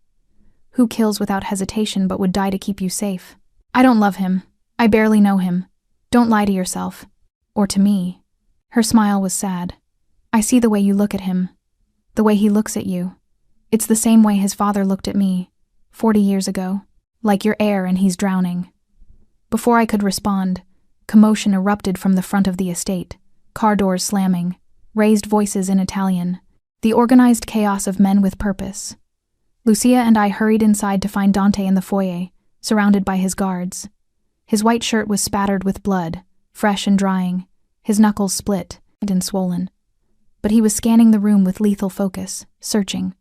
Who kills without hesitation but would die to keep you safe? I don't love him. I barely know him. Don't lie to yourself. Or to me. Her smile was sad. I see the way you look at him. The way he looks at you. It's the same way his father looked at me, 40 years ago. Like your heir and he's drowning." Before I could respond, commotion erupted from the front of the estate, car doors slamming, raised voices in Italian, the organized chaos of men with purpose. Lucia and I hurried inside to find Dante in the foyer, surrounded by his guards. His white shirt was spattered with blood, fresh and drying, his knuckles split and swollen. But he was scanning the room with lethal focus, searching.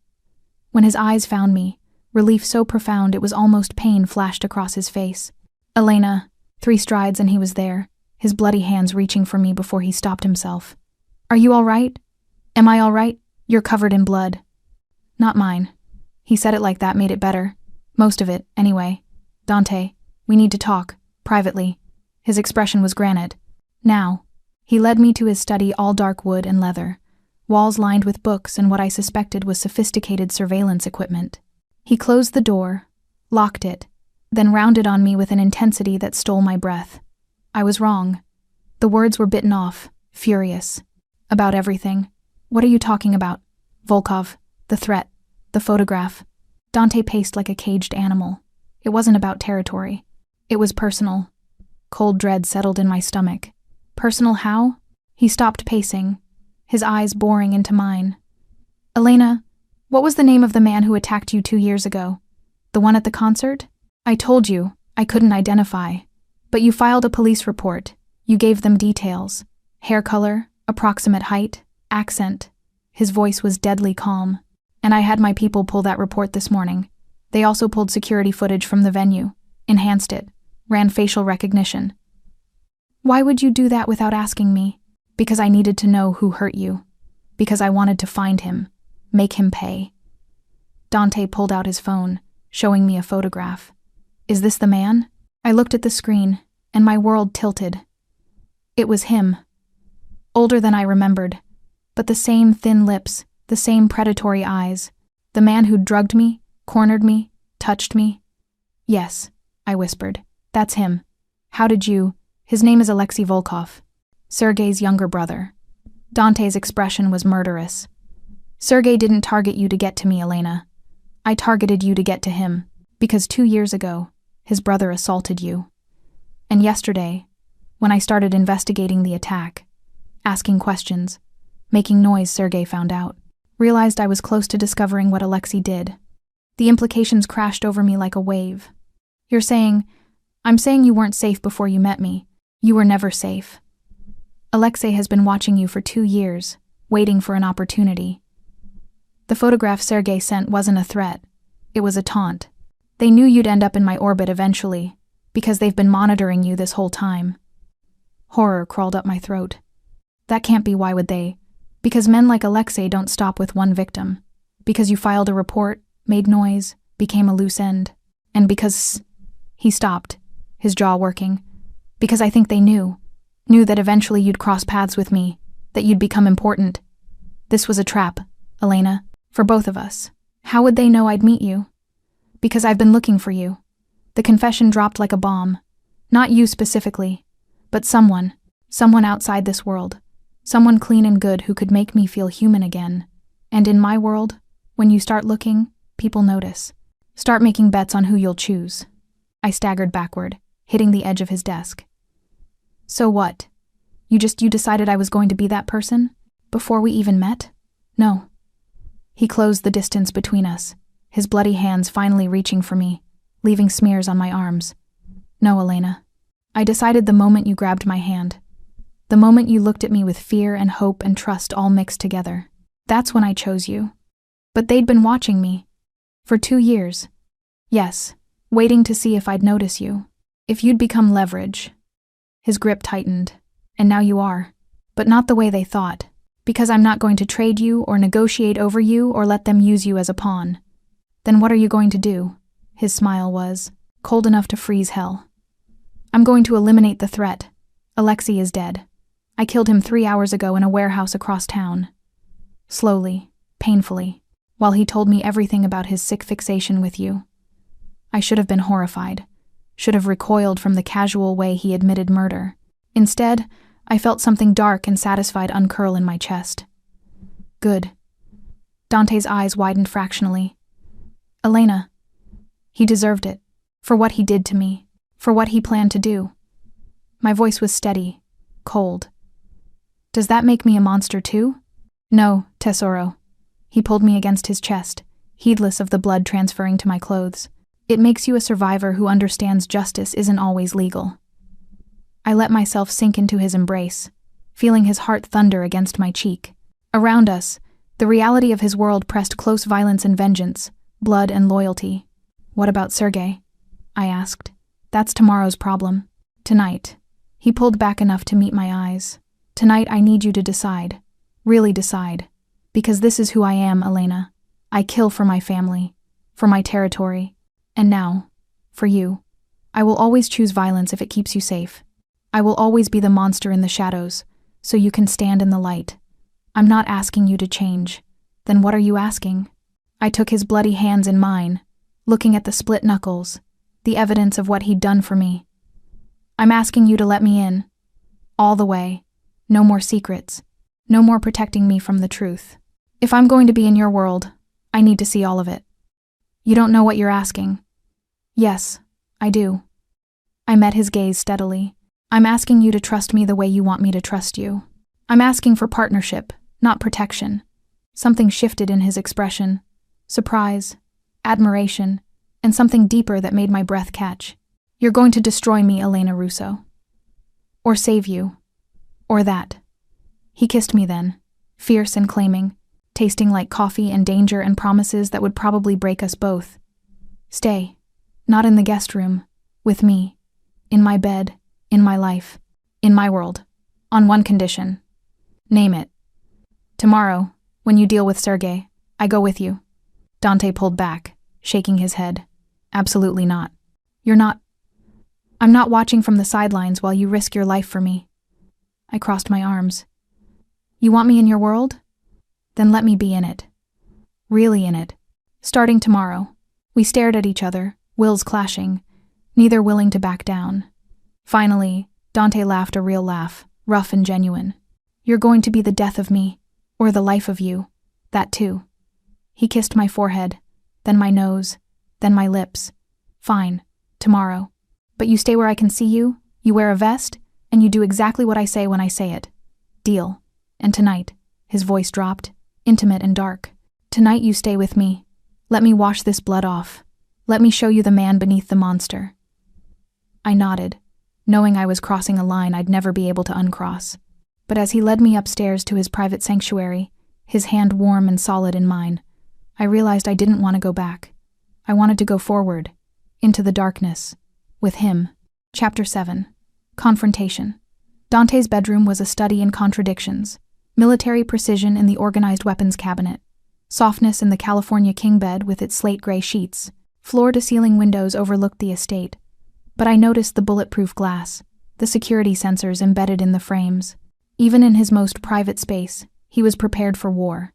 When his eyes found me, relief so profound it was almost pain flashed across his face. "Elena," 3 strides and he was there, his bloody hands reaching for me before he stopped himself. "Are you all right? Am I all right? You're covered in blood." "Not mine." He said it like that made it better. Most of it, anyway. "Dante, we need to talk, privately." His expression was granite. "Now." He led me to his study, all dark wood and leather, walls lined with books and what I suspected was sophisticated surveillance equipment. He closed the door, locked it, then rounded on me with an intensity that stole my breath. I was wrong. The words were bitten off, furious. "About everything. What are you talking about? Volkov, the threat, the photograph." Dante paced like a caged animal. It wasn't about territory. It was personal. Cold dread settled in my stomach. Personal how? He stopped pacing, his eyes boring into mine. "Elena, what was the name of the man who attacked you 2 years ago? The one at the concert? I told you I couldn't identify. But you filed a police report. You gave them details. Hair color, approximate height, accent." His voice was deadly calm. "And I had my people pull that report this morning. They also pulled security footage from the venue, enhanced it, ran facial recognition." "Why would you do that without asking me?" "Because I needed to know who hurt you. Because I wanted to find him, make him pay." Dante pulled out his phone, showing me a photograph. "Is this the man?" I looked at the screen, and my world tilted. It was him. Older than I remembered, but the same thin lips, the same predatory eyes. The man who'd drugged me, cornered me, touched me. "Yes," I whispered. "That's him. How did you—" "His name is Alexei Volkov, Sergei's younger brother." Dante's expression was murderous. "Sergei didn't target you to get to me, Elena. I targeted you to get to him, because 2 years ago, his brother assaulted you. And yesterday, when I started investigating the attack, asking questions, making noise, Sergei found out. Realized I was close to discovering what Alexei did. The implications crashed over me like a wave. I'm saying you weren't safe before you met me. You were never safe. Alexei has been watching you for 2 years, waiting for an opportunity. The photograph Sergei sent wasn't a threat. It was a taunt. They knew you'd end up in my orbit eventually, because they've been monitoring you this whole time." Horror crawled up my throat. "That can't be. Why would they? Because men like Alexei don't stop with one victim. Because you filed a report, made noise, became a loose end. And because—" He stopped, his jaw working. "Because I think they knew that eventually you'd cross paths with me, that you'd become important. This was a trap, Elena, for both of us. How would they know I'd meet you? Because I've been looking for you." The confession dropped like a bomb. Not you specifically, but someone outside this world. Someone clean and good who could make me feel human again. And in my world, when you start looking, people notice. Start making bets on who you'll choose. I staggered backward, hitting the edge of his desk. "So what? You decided I was going to be that person? Before we even met?" "No." He closed the distance between us, his bloody hands finally reaching for me, leaving smears on my arms. "No, Elena. I decided the moment you grabbed my hand. The moment you looked at me with fear and hope and trust all mixed together. That's when I chose you. But they'd been watching me. For 2 years. Yes, waiting to see if I'd notice you. If you'd become leverage." His grip tightened. "And now you are. But not the way they thought. Because I'm not going to trade you or negotiate over you or let them use you as a pawn." "Then what are you going to do?" His smile was cold enough to freeze hell. "I'm going to eliminate the threat. Alexei is dead. I killed him 3 hours ago in a warehouse across town." Slowly, painfully, while he told me everything about his sick fixation with you. I should have been horrified, should have recoiled from the casual way he admitted murder. Instead, I felt something dark and satisfied uncurl in my chest. "Good." Dante's eyes widened fractionally. "Elena, he deserved it. For what he did to me. For what he planned to do. My voice was steady, cold. Does that make me a monster too? No, tesoro. He pulled me against his chest, heedless of the blood transferring to my clothes. It makes you a survivor who understands justice isn't always legal. I let myself sink into his embrace, feeling his heart thunder against my cheek. Around us, the reality of his world pressed close violence and vengeance, blood and loyalty. What about Sergei? I asked. That's tomorrow's problem. Tonight. He pulled back enough to meet my eyes. Tonight I need you to decide. Really decide. Because this is who I am, Elena. I kill for my family, for my territory, and now, for you. I will always choose violence if it keeps you safe. I will always be the monster in the shadows, so you can stand in the light. I'm not asking you to change. Then what are you asking? I took his bloody hands in mine, looking at the split knuckles, the evidence of what he'd done for me. I'm asking you to let me in. All the way. No more secrets. No more protecting me from the truth. If I'm going to be in your world, I need to see all of it. You don't know what you're asking. Yes, I do. I met his gaze steadily. I'm asking you to trust me the way you want me to trust you. I'm asking for partnership, not protection. Something shifted in his expression. Surprise, admiration, and something deeper that made my breath catch. You're going to destroy me, Elena Russo. Or save you. Or that. He kissed me then, fierce and claiming, tasting like coffee and danger and promises that would probably break us both. Stay. Not in the guest room. With me. In my bed. In my life. In my world. On one condition. Name it. Tomorrow, when you deal with Sergei, I go with you. Dante pulled back, shaking his head. Absolutely not. You're not. I'm not watching from the sidelines while you risk your life for me. I crossed my arms. You want me in your world? Then let me be in it. Really in it. Starting tomorrow. We stared at each other, wills clashing, neither willing to back down. Finally, Dante laughed a real laugh, rough and genuine. You're going to be the death of me, or the life of you. That too. He kissed my forehead, then my nose, then my lips. Fine, tomorrow. But you stay where I can see you, you wear a vest, and you do exactly what I say when I say it. Deal. And tonight, his voice dropped, intimate and dark. Tonight you stay with me. Let me wash this blood off. Let me show you the man beneath the monster. I nodded, knowing I was crossing a line I'd never be able to uncross. But as he led me upstairs to his private sanctuary, his hand warm and solid in mine, I realized I didn't want to go back. I wanted to go forward, into the darkness, with him. Chapter 7. Confrontation. Dante's bedroom was a study in contradictions. Military precision in the organized weapons cabinet. Softness in the California king bed with its slate gray sheets. Floor-to-ceiling windows overlooked the estate. But I noticed the bulletproof glass, the security sensors embedded in the frames. Even in his most private space, he was prepared for war.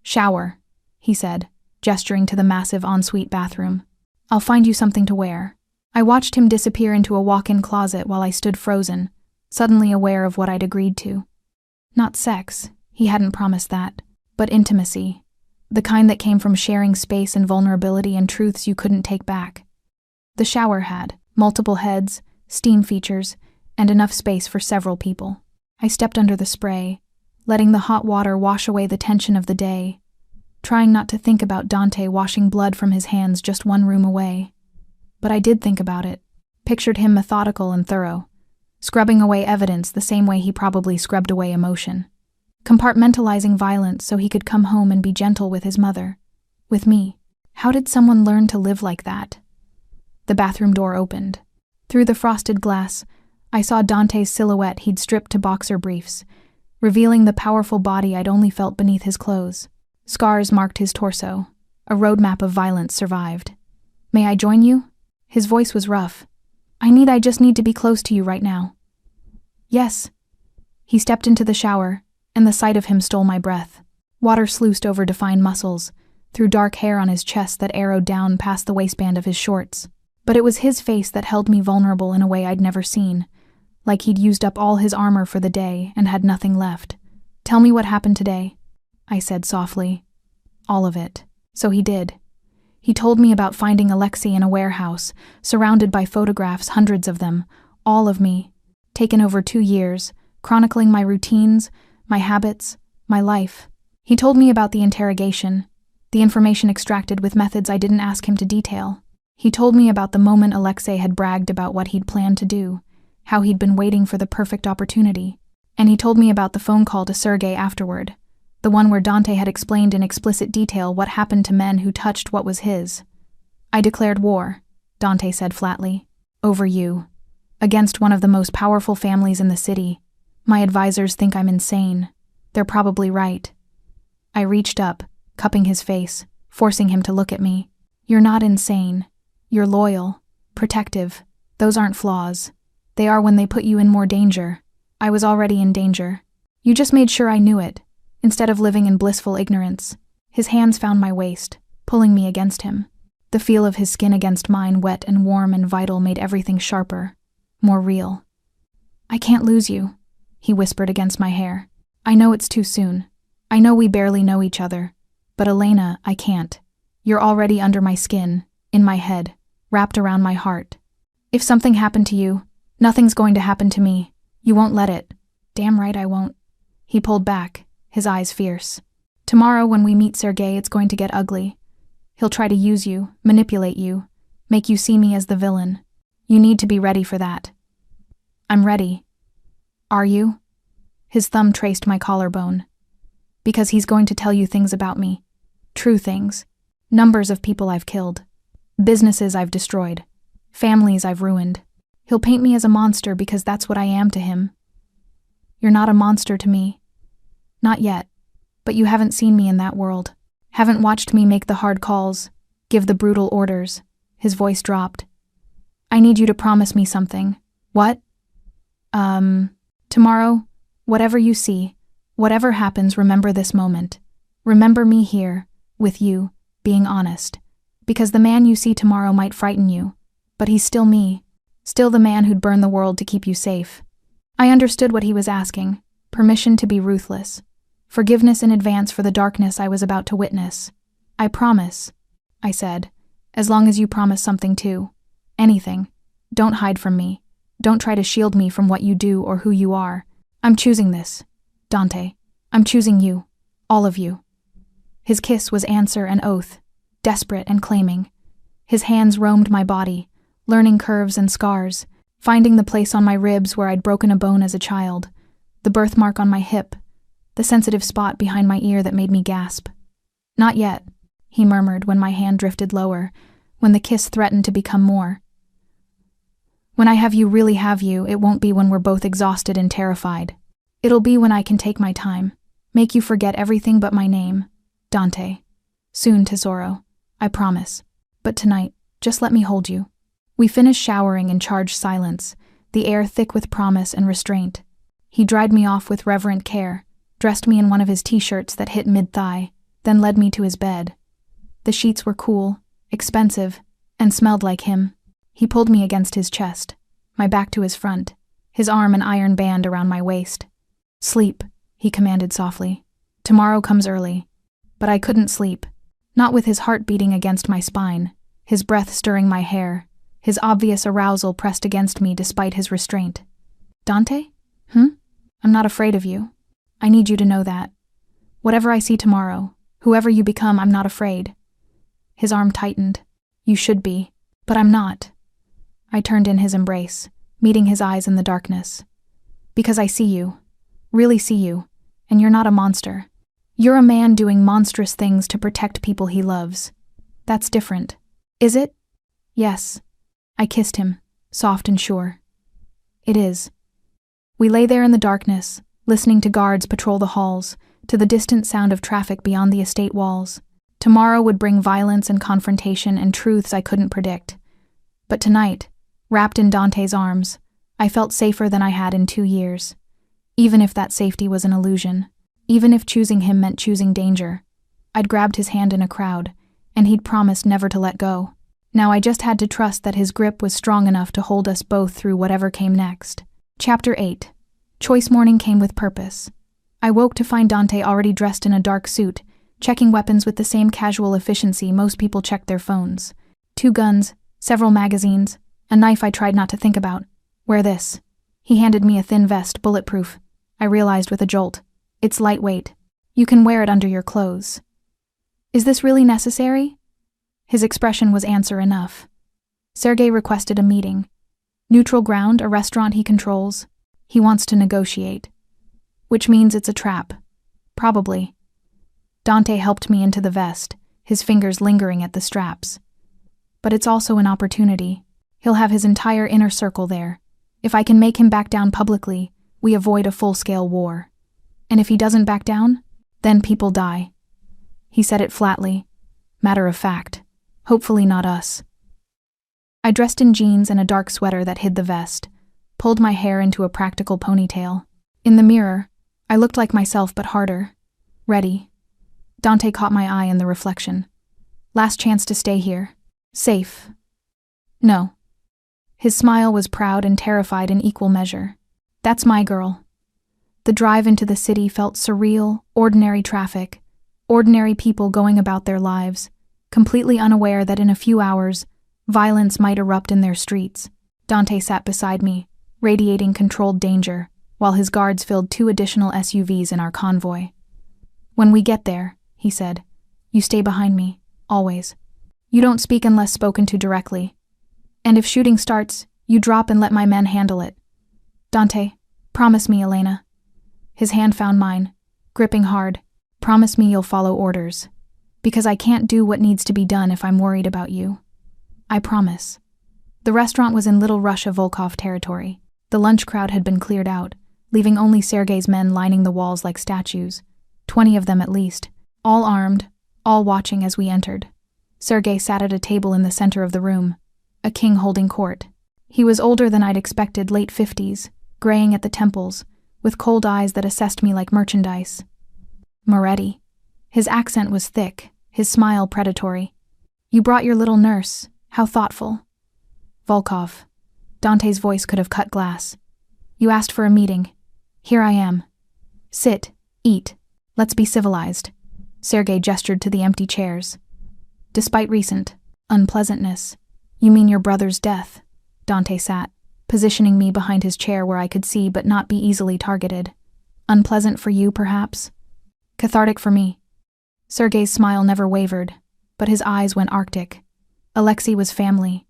Shower, he said, gesturing to the massive ensuite bathroom. I'll find you something to wear. I watched him disappear into a walk-in closet while I stood frozen, suddenly aware of what I'd agreed to. Not sex, he hadn't promised that, but intimacy. The kind that came from sharing space and vulnerability and truths you couldn't take back. The shower had multiple heads, steam features, and enough space for several people. I stepped under the spray, letting the hot water wash away the tension of the day, trying not to think about Dante washing blood from his hands just one room away. But I did think about it, pictured him methodical and thorough, scrubbing away evidence the same way he probably scrubbed away emotion, compartmentalizing violence so he could come home and be gentle with his mother, with me. How did someone learn to live like that? The bathroom door opened. Through the frosted glass, I saw Dante's silhouette he'd stripped to boxer briefs, revealing the powerful body I'd only felt beneath his clothes. Scars marked his torso. A roadmap of violence survived. May I join you? His voice was rough. I just need to be close to you right now. Yes. He stepped into the shower, and the sight of him stole my breath. Water sluiced over defined muscles, through dark hair on his chest that arrowed down past the waistband of his shorts. But it was his face that held me vulnerable in a way I'd never seen, like he'd used up all his armor for the day and had nothing left. Tell me what happened today, I said softly. All of it. So he did. He told me about finding Alexei in a warehouse, surrounded by photographs, hundreds of them, all of me, taken over 2 years, chronicling my routines, my habits, my life. He told me about the interrogation, the information extracted with methods I didn't ask him to detail. He told me about the moment Alexei had bragged about what he'd planned to do, how he'd been waiting for the perfect opportunity. And he told me about the phone call to Sergei afterward, the one where Dante had explained in explicit detail what happened to men who touched what was his. I declared war, Dante said flatly, over you, against one of the most powerful families in the city. My advisors think I'm insane. They're probably right. I reached up, cupping his face, forcing him to look at me. You're not insane. You're loyal, protective. Those aren't flaws. They are when they put you in more danger. I was already in danger. You just made sure I knew it, instead of living in blissful ignorance. His hands found my waist, pulling me against him. The feel of his skin against mine, wet and warm and vital, made everything sharper, more real. I can't lose you, he whispered against my hair. I know it's too soon. I know we barely know each other. But Elena, I can't. You're already under my skin, in my head, wrapped around my heart. If something happened to you, nothing's going to happen to me. You won't let it. Damn right I won't. He pulled back, his eyes fierce. Tomorrow when we meet Sergei, it's going to get ugly. He'll try to use you, manipulate you, make you see me as the villain. You need to be ready for that. I'm ready. Are you? His thumb traced my collarbone. Because he's going to tell you things about me. True things. Numbers of people I've killed. Businesses I've destroyed. Families I've ruined. He'll paint me as a monster because that's what I am to him. You're not a monster to me. Not yet. But you haven't seen me in that world. Haven't watched me make the hard calls, give the brutal orders. His voice dropped. I need you to promise me something. What? Tomorrow, whatever you see, whatever happens, remember this moment. Remember me here, with you, being honest. Because the man you see tomorrow might frighten you, but he's still me. Still the man who'd burn the world to keep you safe. I understood what he was asking. Permission to be ruthless. Forgiveness in advance for the darkness I was about to witness. I promise, I said, as long as you promise something too. Anything. Don't hide from me. Don't try to shield me from what you do or who you are. I'm choosing this. Dante, I'm choosing you. All of you. His kiss was answer and oath, desperate and claiming. His hands roamed my body, learning curves and scars, finding the place on my ribs where I'd broken a bone as a child, the birthmark on my hip, the sensitive spot behind my ear that made me gasp. Not yet, he murmured when my hand drifted lower, when the kiss threatened to become more. When I have you, really have you, it won't be when we're both exhausted and terrified. It'll be when I can take my time, make you forget everything but my name, Dante. Soon, Tesoro, I promise. But tonight, just let me hold you. We finished showering in charged silence, the air thick with promise and restraint. He dried me off with reverent care, dressed me in one of his t-shirts that hit mid-thigh, then led me to his bed. The sheets were cool, expensive, and smelled like him. He pulled me against his chest, my back to his front, his arm an iron band around my waist. Sleep, he commanded softly. Tomorrow comes early. But I couldn't sleep, not with his heart beating against my spine, his breath stirring my hair, his obvious arousal pressed against me despite his restraint. Dante? I'm not afraid of you. I need you to know that. Whatever I see tomorrow, whoever you become, I'm not afraid. His arm tightened. You should be, but I'm not. I turned in his embrace, meeting his eyes in the darkness. Because I see you, really see you, and you're not a monster. You're a man doing monstrous things to protect people he loves. That's different. Is it? Yes. I kissed him, soft and sure. It is. We lay there in the darkness, listening to guards patrol the halls, to the distant sound of traffic beyond the estate walls. Tomorrow would bring violence and confrontation and truths I couldn't predict. But tonight, wrapped in Dante's arms, I felt safer than I had in 2 years. Even if that safety was an illusion. Even if choosing him meant choosing danger. I'd grabbed his hand in a crowd, and he'd promised never to let go. Now I just had to trust that his grip was strong enough to hold us both through whatever came next. Chapter 8. Choice morning came with purpose. I woke to find Dante already dressed in a dark suit, checking weapons with the same casual efficiency most people check their phones. 2 guns, several magazines, a knife I tried not to think about. Wear this. He handed me a thin vest, bulletproof. I realized with a jolt. It's lightweight. You can wear it under your clothes. Is this really necessary? His expression was answer enough. Sergei requested a meeting. Neutral ground, a restaurant he controls. He wants to negotiate. Which means it's a trap. Probably. Dante helped me into the vest, his fingers lingering at the straps. But it's also an opportunity. He'll have his entire inner circle there. If I can make him back down publicly, we avoid a full-scale war. And if he doesn't back down, then people die. He said it flatly. Matter of fact. Hopefully not us. I dressed in jeans and a dark sweater that hid the vest, pulled my hair into a practical ponytail. In the mirror, I looked like myself but harder. Ready. Dante caught my eye in the reflection. Last chance to stay here. Safe. No. His smile was proud and terrified in equal measure. That's my girl. The drive into the city felt surreal, ordinary traffic, ordinary people going about their lives, completely unaware that in a few hours, violence might erupt in their streets. Dante sat beside me, radiating controlled danger, while his guards filled 2 additional SUVs in our convoy. When we get there, he said, you stay behind me, always. You don't speak unless spoken to directly. And if shooting starts, you drop and let my men handle it. Dante, promise me, Elena. His hand found mine, gripping hard. Promise me you'll follow orders. Because I can't do what needs to be done if I'm worried about you. I promise. The restaurant was in Little Russia Volkov territory. The lunch crowd had been cleared out, leaving only Sergei's men lining the walls like statues, 20 of them at least, all armed, all watching as we entered. Sergei sat at a table in the center of the room, a king holding court. He was older than I'd expected, late 50s, graying at the temples, with cold eyes that assessed me like merchandise. Moretti. His accent was thick, his smile predatory. You brought your little nurse. How thoughtful. Volkov. Dante's voice could have cut glass. You asked for a meeting. Here I am. Sit, eat. Let's be civilized. Sergei gestured to the empty chairs. Despite recent unpleasantness, you mean your brother's death? Dante sat, positioning me behind his chair where I could see but not be easily targeted. Unpleasant for you, perhaps? Cathartic for me. Sergei's smile never wavered, but his eyes went arctic. Alexei was family.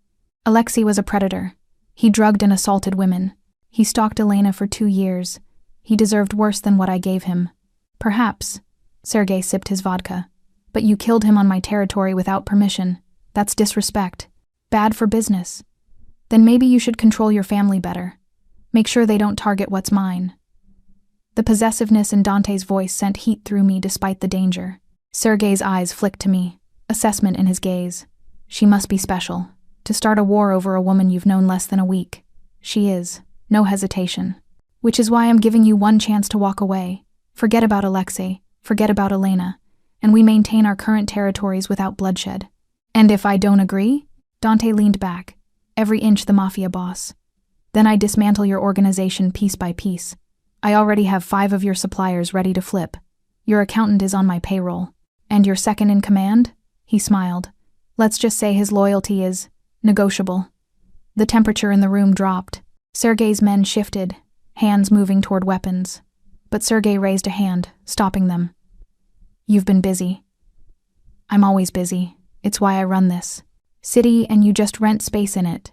Alexei was a predator. He drugged and assaulted women. He stalked Elena for 2 years. He deserved worse than what I gave him. Perhaps. Sergei sipped his vodka. But you killed him on my territory without permission. That's disrespect. Bad for business. Then maybe you should control your family better. Make sure they don't target what's mine. The possessiveness in Dante's voice sent heat through me despite the danger. Sergei's eyes flicked to me, assessment in his gaze. She must be special. To start a war over a woman you've known less than a week. She is. No hesitation. Which is why I'm giving you one chance to walk away. Forget about Alexei. Forget about Elena. And we maintain our current territories without bloodshed. And if I don't agree? Dante leaned back, every inch the Mafia boss. Then I dismantle your organization piece by piece. I already have 5 of your suppliers ready to flip. Your accountant is on my payroll. And your second in command? He smiled. Let's just say his loyalty is negotiable. The temperature in the room dropped. Sergei's men shifted, hands moving toward weapons. But Sergei raised a hand, stopping them. You've been busy. I'm always busy. It's why I run this city, and you just rent space in it.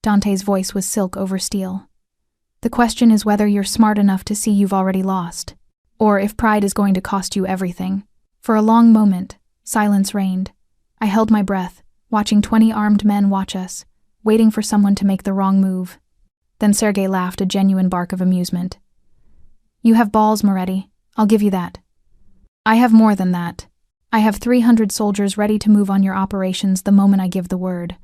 Dante's voice was silk over steel. The question is whether you're smart enough to see you've already lost, or if pride is going to cost you everything. For a long moment, silence reigned. I held my breath, watching 20 armed men watch us, waiting for someone to make the wrong move. Then Sergei laughed, a genuine bark of amusement. You have balls, Moretti. I'll give you that. I have more than that. I have 300 soldiers ready to move on your operations the moment I give the word.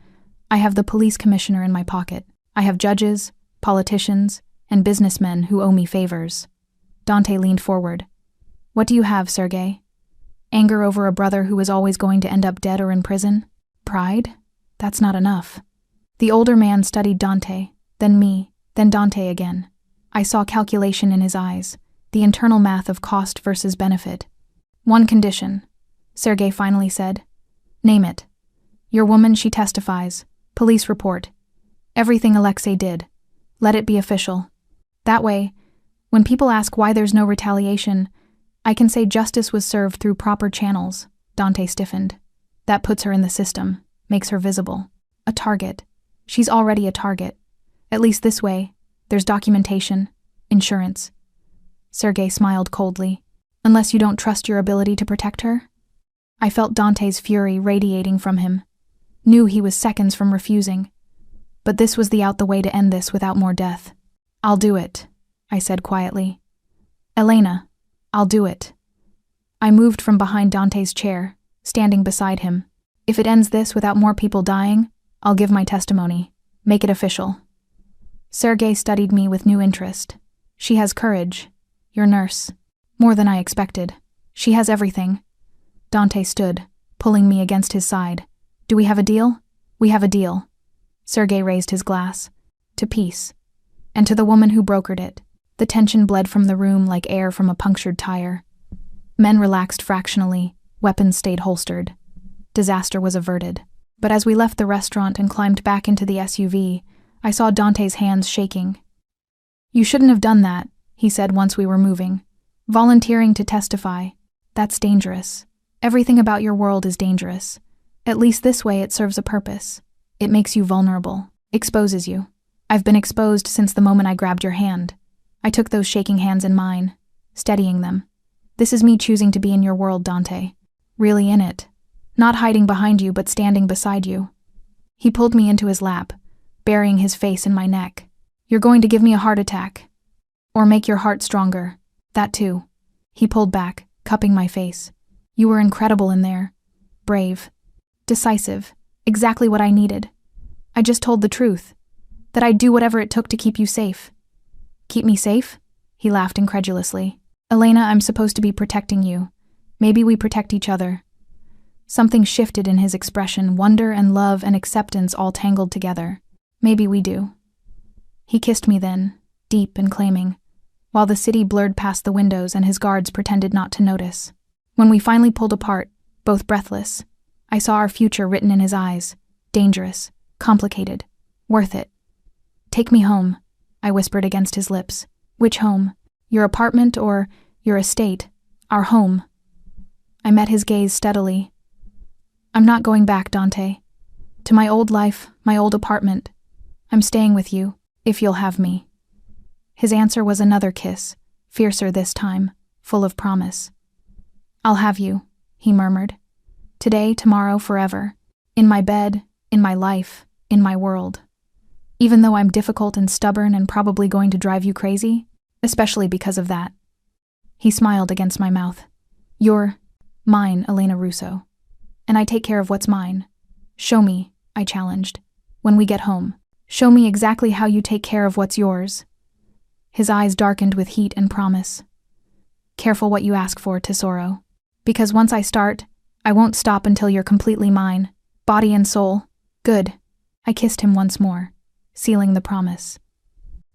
I have the police commissioner in my pocket. I have judges, politicians, and businessmen who owe me favors. Dante leaned forward. What do you have, Sergei? Anger over a brother who is always going to end up dead or in prison? Pride? That's not enough. The older man studied Dante, then me, then Dante again. I saw calculation in his eyes, the internal math of cost versus benefit. One condition, Sergei finally said. Name it. Your woman, she testifies. Police report. Everything Alexei did. Let it be official. That way, when people ask why there's no retaliation, I can say justice was served through proper channels. Dante stiffened. That puts her in the system, makes her visible. A target. She's already a target. At least this way, there's documentation, insurance. Sergei smiled coldly. Unless you don't trust your ability to protect her? I felt Dante's fury radiating from him. Knew he was seconds from refusing. But this was the way to end this without more death. I'll do it, I said quietly. Elena, I'll do it. I moved from behind Dante's chair, standing beside him. If it ends this without more people dying, I'll give my testimony. Make it official. Sergei studied me with new interest. She has courage. Your nurse. More than I expected. She has everything. Dante stood, pulling me against his side. Do we have a deal? We have a deal. Sergei raised his glass. To peace. And to the woman who brokered it. The tension bled from the room like air from a punctured tire. Men relaxed fractionally. Weapons stayed holstered. Disaster was averted. But as we left the restaurant and climbed back into the SUV, I saw Dante's hands shaking. You shouldn't have done that, he said once we were moving. Volunteering to testify. That's dangerous. Everything about your world is dangerous. At least this way it serves a purpose. It makes you vulnerable. Exposes you. I've been exposed since the moment I grabbed your hand. I took those shaking hands in mine, steadying them. This is me choosing to be in your world, Dante. Really in it. Not hiding behind you, but standing beside you. He pulled me into his lap, burying his face in my neck. You're going to give me a heart attack. Or make your heart stronger. That too. He pulled back, cupping my face. You were incredible in there. Brave. Decisive. Exactly what I needed. I just told the truth. That I'd do whatever it took to keep you safe. Keep me safe? He laughed incredulously. Elena, I'm supposed to be protecting you. Maybe we protect each other. Something shifted in his expression, wonder and love and acceptance all tangled together. Maybe we do. He kissed me then, deep and claiming, while the city blurred past the windows and his guards pretended not to notice. When we finally pulled apart, both breathless, I saw our future written in his eyes. Dangerous, complicated, worth it. Take me home, I whispered against his lips. Which home? Your apartment or your estate? Our home. I met his gaze steadily. I'm not going back, Dante. To my old life, my old apartment. I'm staying with you, if you'll have me. His answer was another kiss, fiercer this time, full of promise. I'll have you, he murmured. Today, tomorrow, forever. In my bed, in my life, in my world. Even though I'm difficult and stubborn and probably going to drive you crazy, especially because of that. He smiled against my mouth. You're mine, Elena Russo. And I take care of what's mine. Show me, I challenged. When we get home, show me exactly how you take care of what's yours. His eyes darkened with heat and promise. Careful what you ask for, Tesoro. Because once I start, I won't stop until you're completely mine, body and soul. Good. I kissed him once more, sealing the promise.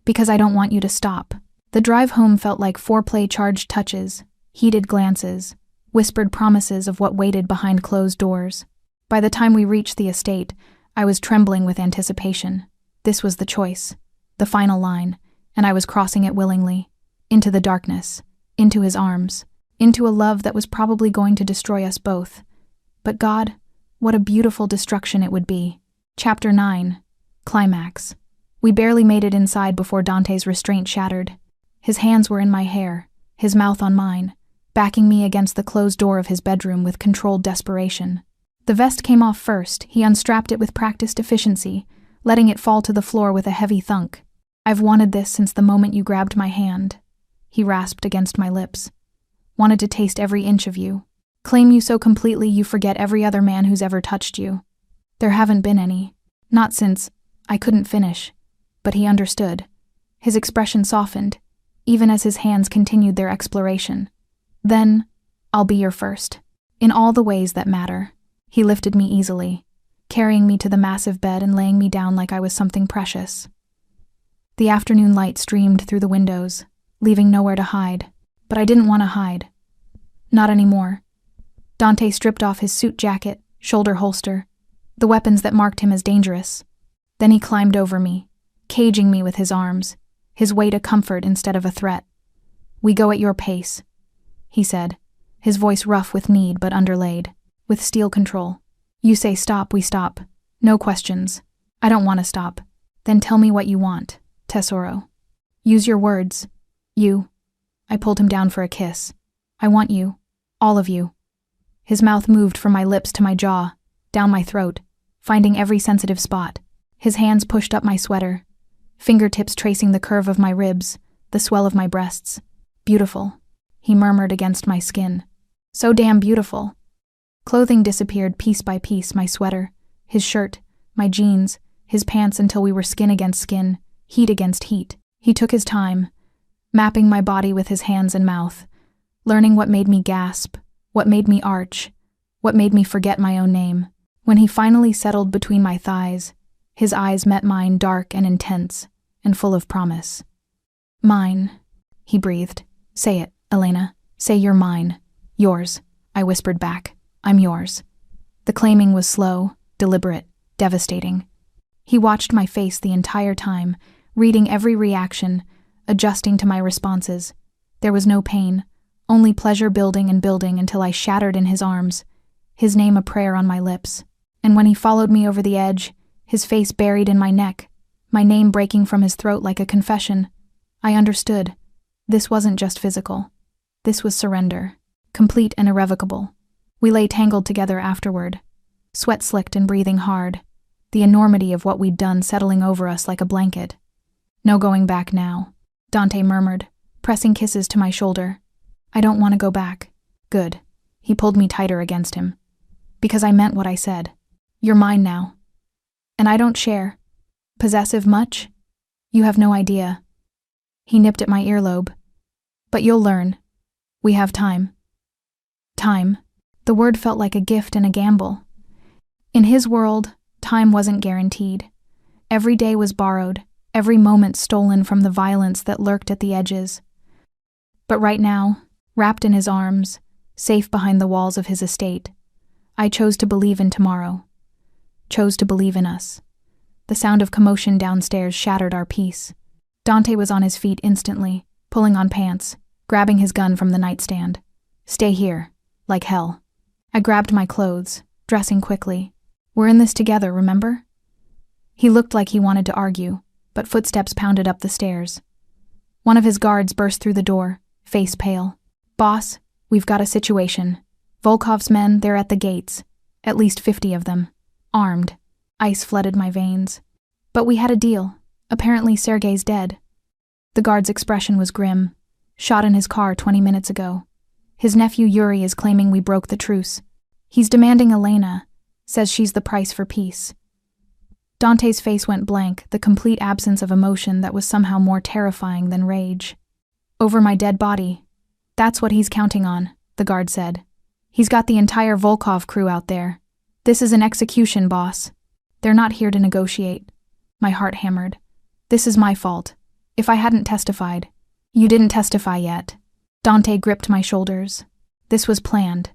Because I don't want you to stop. The drive home felt like foreplay-charged touches, heated glances, whispered promises of what waited behind closed doors. By the time we reached the estate, I was trembling with anticipation. This was the choice, the final line, and I was crossing it willingly. Into the darkness, into his arms, into a love that was probably going to destroy us both. But God, what a beautiful destruction it would be. Chapter 9. Climax. We barely made it inside before Dante's restraint shattered. His hands were in my hair, his mouth on mine, backing me against the closed door of his bedroom with controlled desperation. The vest came off first. He unstrapped it with practiced efficiency, letting it fall to the floor with a heavy thunk. I've wanted this since the moment you grabbed my hand. He rasped against my lips. Wanted to taste every inch of you. Claim you so completely you forget every other man who's ever touched you. There haven't been any. Not since. I couldn't finish. But he understood. His expression softened, even as his hands continued their exploration. Then, I'll be your first. In all the ways that matter. He lifted me easily, carrying me to the massive bed and laying me down like I was something precious. The afternoon light streamed through the windows, leaving nowhere to hide. But I didn't want to hide. Not anymore. Dante stripped off his suit jacket, shoulder holster, the weapons that marked him as dangerous. Then he climbed over me, caging me with his arms, his weight a comfort instead of a threat. "We go at your pace," he said, his voice rough with need but underlaid with steel control. "You say stop, we stop. No questions. I don't want to stop. Then tell me what you want, Tesoro. Use your words. You." I pulled him down for a kiss. "I want you. All of you." His mouth moved from my lips to my jaw, down my throat, finding every sensitive spot. His hands pushed up my sweater, fingertips tracing the curve of my ribs, the swell of my breasts. "Beautiful," he murmured against my skin. "So damn beautiful." Clothing disappeared piece by piece, my sweater, his shirt, my jeans, his pants until we were skin against skin, heat against heat. He took his time, mapping my body with his hands and mouth, learning what made me gasp, what made me arch, what made me forget my own name. When he finally settled between my thighs, his eyes met mine, dark and intense, and full of promise. "Mine," he breathed. "Say it, Elena. Say you're mine. Yours," I whispered back. "I'm yours." The claiming was slow, deliberate, devastating. He watched my face the entire time, reading every reaction, adjusting to my responses. There was no pain, only pleasure building and building until I shattered in his arms, his name a prayer on my lips. And when he followed me over the edge, his face buried in my neck, my name breaking from his throat like a confession, I understood. This wasn't just physical. This was surrender, complete and irrevocable. We lay tangled together afterward, sweat slicked and breathing hard, the enormity of what we'd done settling over us like a blanket. "No going back now," Dante murmured, pressing kisses to my shoulder. "I don't want to go back." "Good." He pulled me tighter against him. "Because I meant what I said. You're mine now. And I don't share. Possessive much? You have no idea." He nipped at my earlobe. "But you'll learn. We have time." Time. The word felt like a gift and a gamble. In his world, time wasn't guaranteed. Every day was borrowed, every moment stolen from the violence that lurked at the edges. But right now, wrapped in his arms, safe behind the walls of his estate, I chose to believe in tomorrow. Chose to believe in us. The sound of commotion downstairs shattered our peace. Dante was on his feet instantly, pulling on pants, grabbing his gun from the nightstand. "Stay here, like hell." I grabbed my clothes, dressing quickly. "We're in this together, remember?" He looked like he wanted to argue, but footsteps pounded up the stairs. One of his guards burst through the door, face pale. "Boss, we've got a situation. Volkov's men, they're at the gates. At least 50 of them. Armed." Ice flooded my veins. "But we had a deal. Apparently Sergei's dead." The guard's expression was grim. "Shot in his car 20 minutes ago. His nephew Yuri is claiming we broke the truce. He's demanding Elena, says she's the price for peace." Dante's face went blank, the complete absence of emotion that was somehow more terrifying than rage. "Over my dead body. That's what he's counting on," the guard said. "He's got the entire Volkov crew out there. This is an execution, boss. They're not here to negotiate." My heart hammered. "This is my fault. If I hadn't testified." "You didn't testify yet." Dante gripped my shoulders. "This was planned.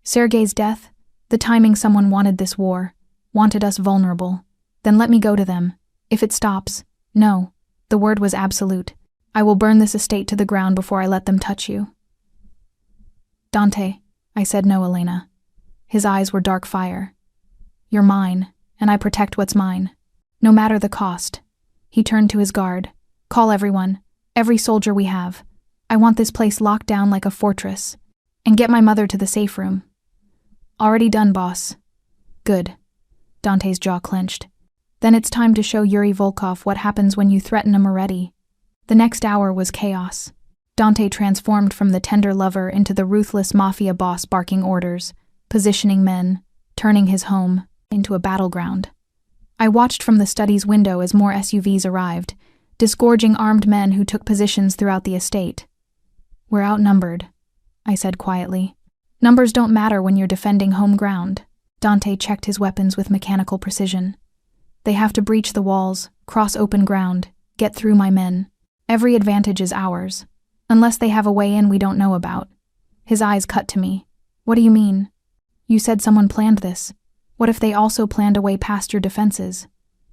Sergei's death, the timing someone wanted this war, wanted us vulnerable. Then let me go to them. If it stops, no." The word was absolute. "I will burn this estate to the ground before I let them touch you." "Dante," I said. "No, Elena." His eyes were dark fire. "You're mine, and I protect what's mine. No matter the cost." He turned to his guard. "Call everyone, every soldier we have. I want this place locked down like a fortress. And get my mother to the safe room." "Already done, boss." "Good." Dante's jaw clenched. "Then it's time to show Yuri Volkov what happens when you threaten a Moretti." The next hour was chaos. Dante transformed from the tender lover into the ruthless Mafia boss, barking orders, positioning men, turning his home into a battleground. I watched from the study's window as more SUVs arrived, disgorging armed men who took positions throughout the estate. "We're outnumbered," I said quietly. "Numbers don't matter when you're defending home ground." Dante checked his weapons with mechanical precision. "They have to breach the walls, cross open ground, get through my men. Every advantage is ours, unless they have a way in we don't know about." His eyes cut to me. "What do you mean?" You said someone planned this. What if they also planned a way past your defenses?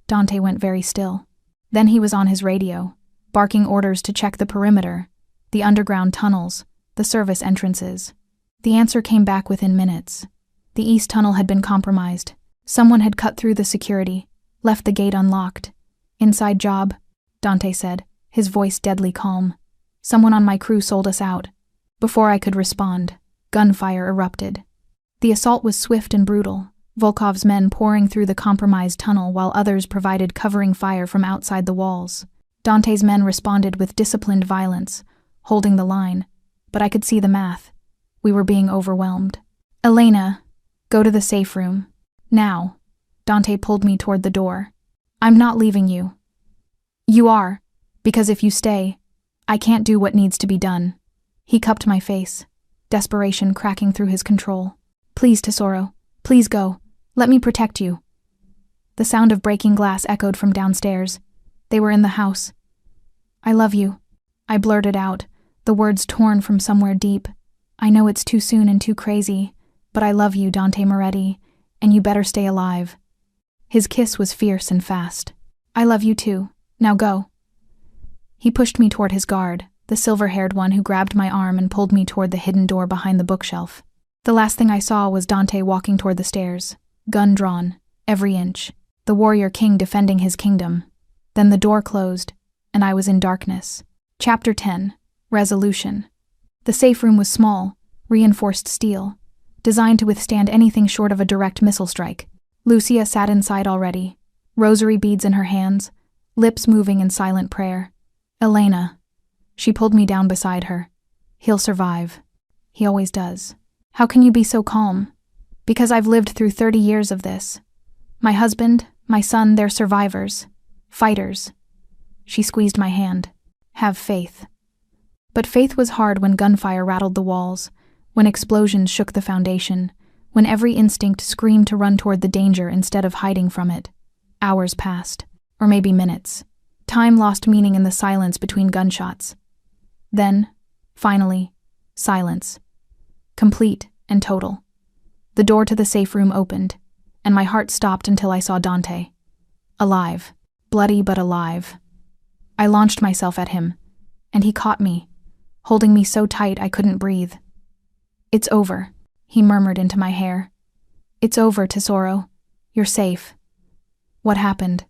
Dante went very still. Then he was on his radio, barking orders to check the perimeter, the underground tunnels, the service entrances. The answer came back within minutes. The east tunnel had been compromised. Someone had cut through the security, left the gate unlocked. Inside job, Dante said, his voice deadly calm. Someone on my crew sold us out. Before I could respond, gunfire erupted. The assault was swift and brutal, Volkov's men pouring through the compromised tunnel while others provided covering fire from outside the walls. Dante's men responded with disciplined violence, holding the line, but I could see the math. We were being overwhelmed. Elena, go to the safe room. Now. Dante pulled me toward the door. I'm not leaving you. You are, because if you stay, I can't do what needs to be done. He cupped my face, desperation cracking through his control. Please, Tesoro, please go. Let me protect you. The sound of breaking glass echoed from downstairs. They were in the house. I love you, I blurted out, the words torn from somewhere deep. I know it's too soon and too crazy, but I love you, Dante Moretti, and you better stay alive. His kiss was fierce and fast. I love you too. Now go. He pushed me toward his guard, the silver-haired one who grabbed my arm and pulled me toward the hidden door behind the bookshelf. The last thing I saw was Dante walking toward the stairs, gun drawn, every inch, the warrior king defending his kingdom. Then the door closed, and I was in darkness. Chapter 10. Resolution. The safe room was small, reinforced steel, designed to withstand anything short of a direct missile strike. Lucia sat inside already, rosary beads in her hands, lips moving in silent prayer. Elena. She pulled me down beside her. He'll survive. He always does. How can you be so calm? Because I've lived through 30 years of this. My husband, my son, they're survivors. Fighters. She squeezed my hand. Have faith. But faith was hard when gunfire rattled the walls, when explosions shook the foundation, when every instinct screamed to run toward the danger instead of hiding from it. Hours passed, or maybe minutes. Time lost meaning in the silence between gunshots. Then, finally, silence. Complete and total. The door to the safe room opened, and my heart stopped until I saw Dante. Alive. Bloody but alive. I launched myself at him, and he caught me, holding me so tight I couldn't breathe. It's over, he murmured into my hair. It's over, Tesoro. You're safe. What happened?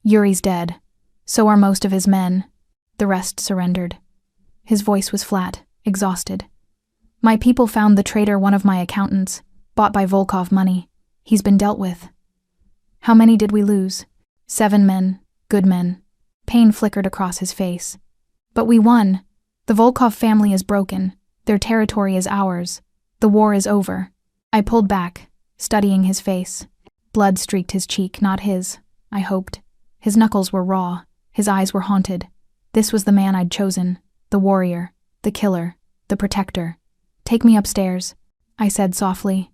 Yuri's dead. So are most of his men. The rest surrendered. His voice was flat, exhausted. My people found the traitor one of my accountants, bought by Volkov money. He's been dealt with. How many did we lose? 7 men, good men. Pain flickered across his face. But we won. The Volkov family is broken. Their territory is ours. The war is over. I pulled back, studying his face. Blood streaked his cheek, not his, I hoped. His knuckles were raw. His eyes were haunted. This was the man I'd chosen. The warrior. The killer. The protector. Take me upstairs, I said softly.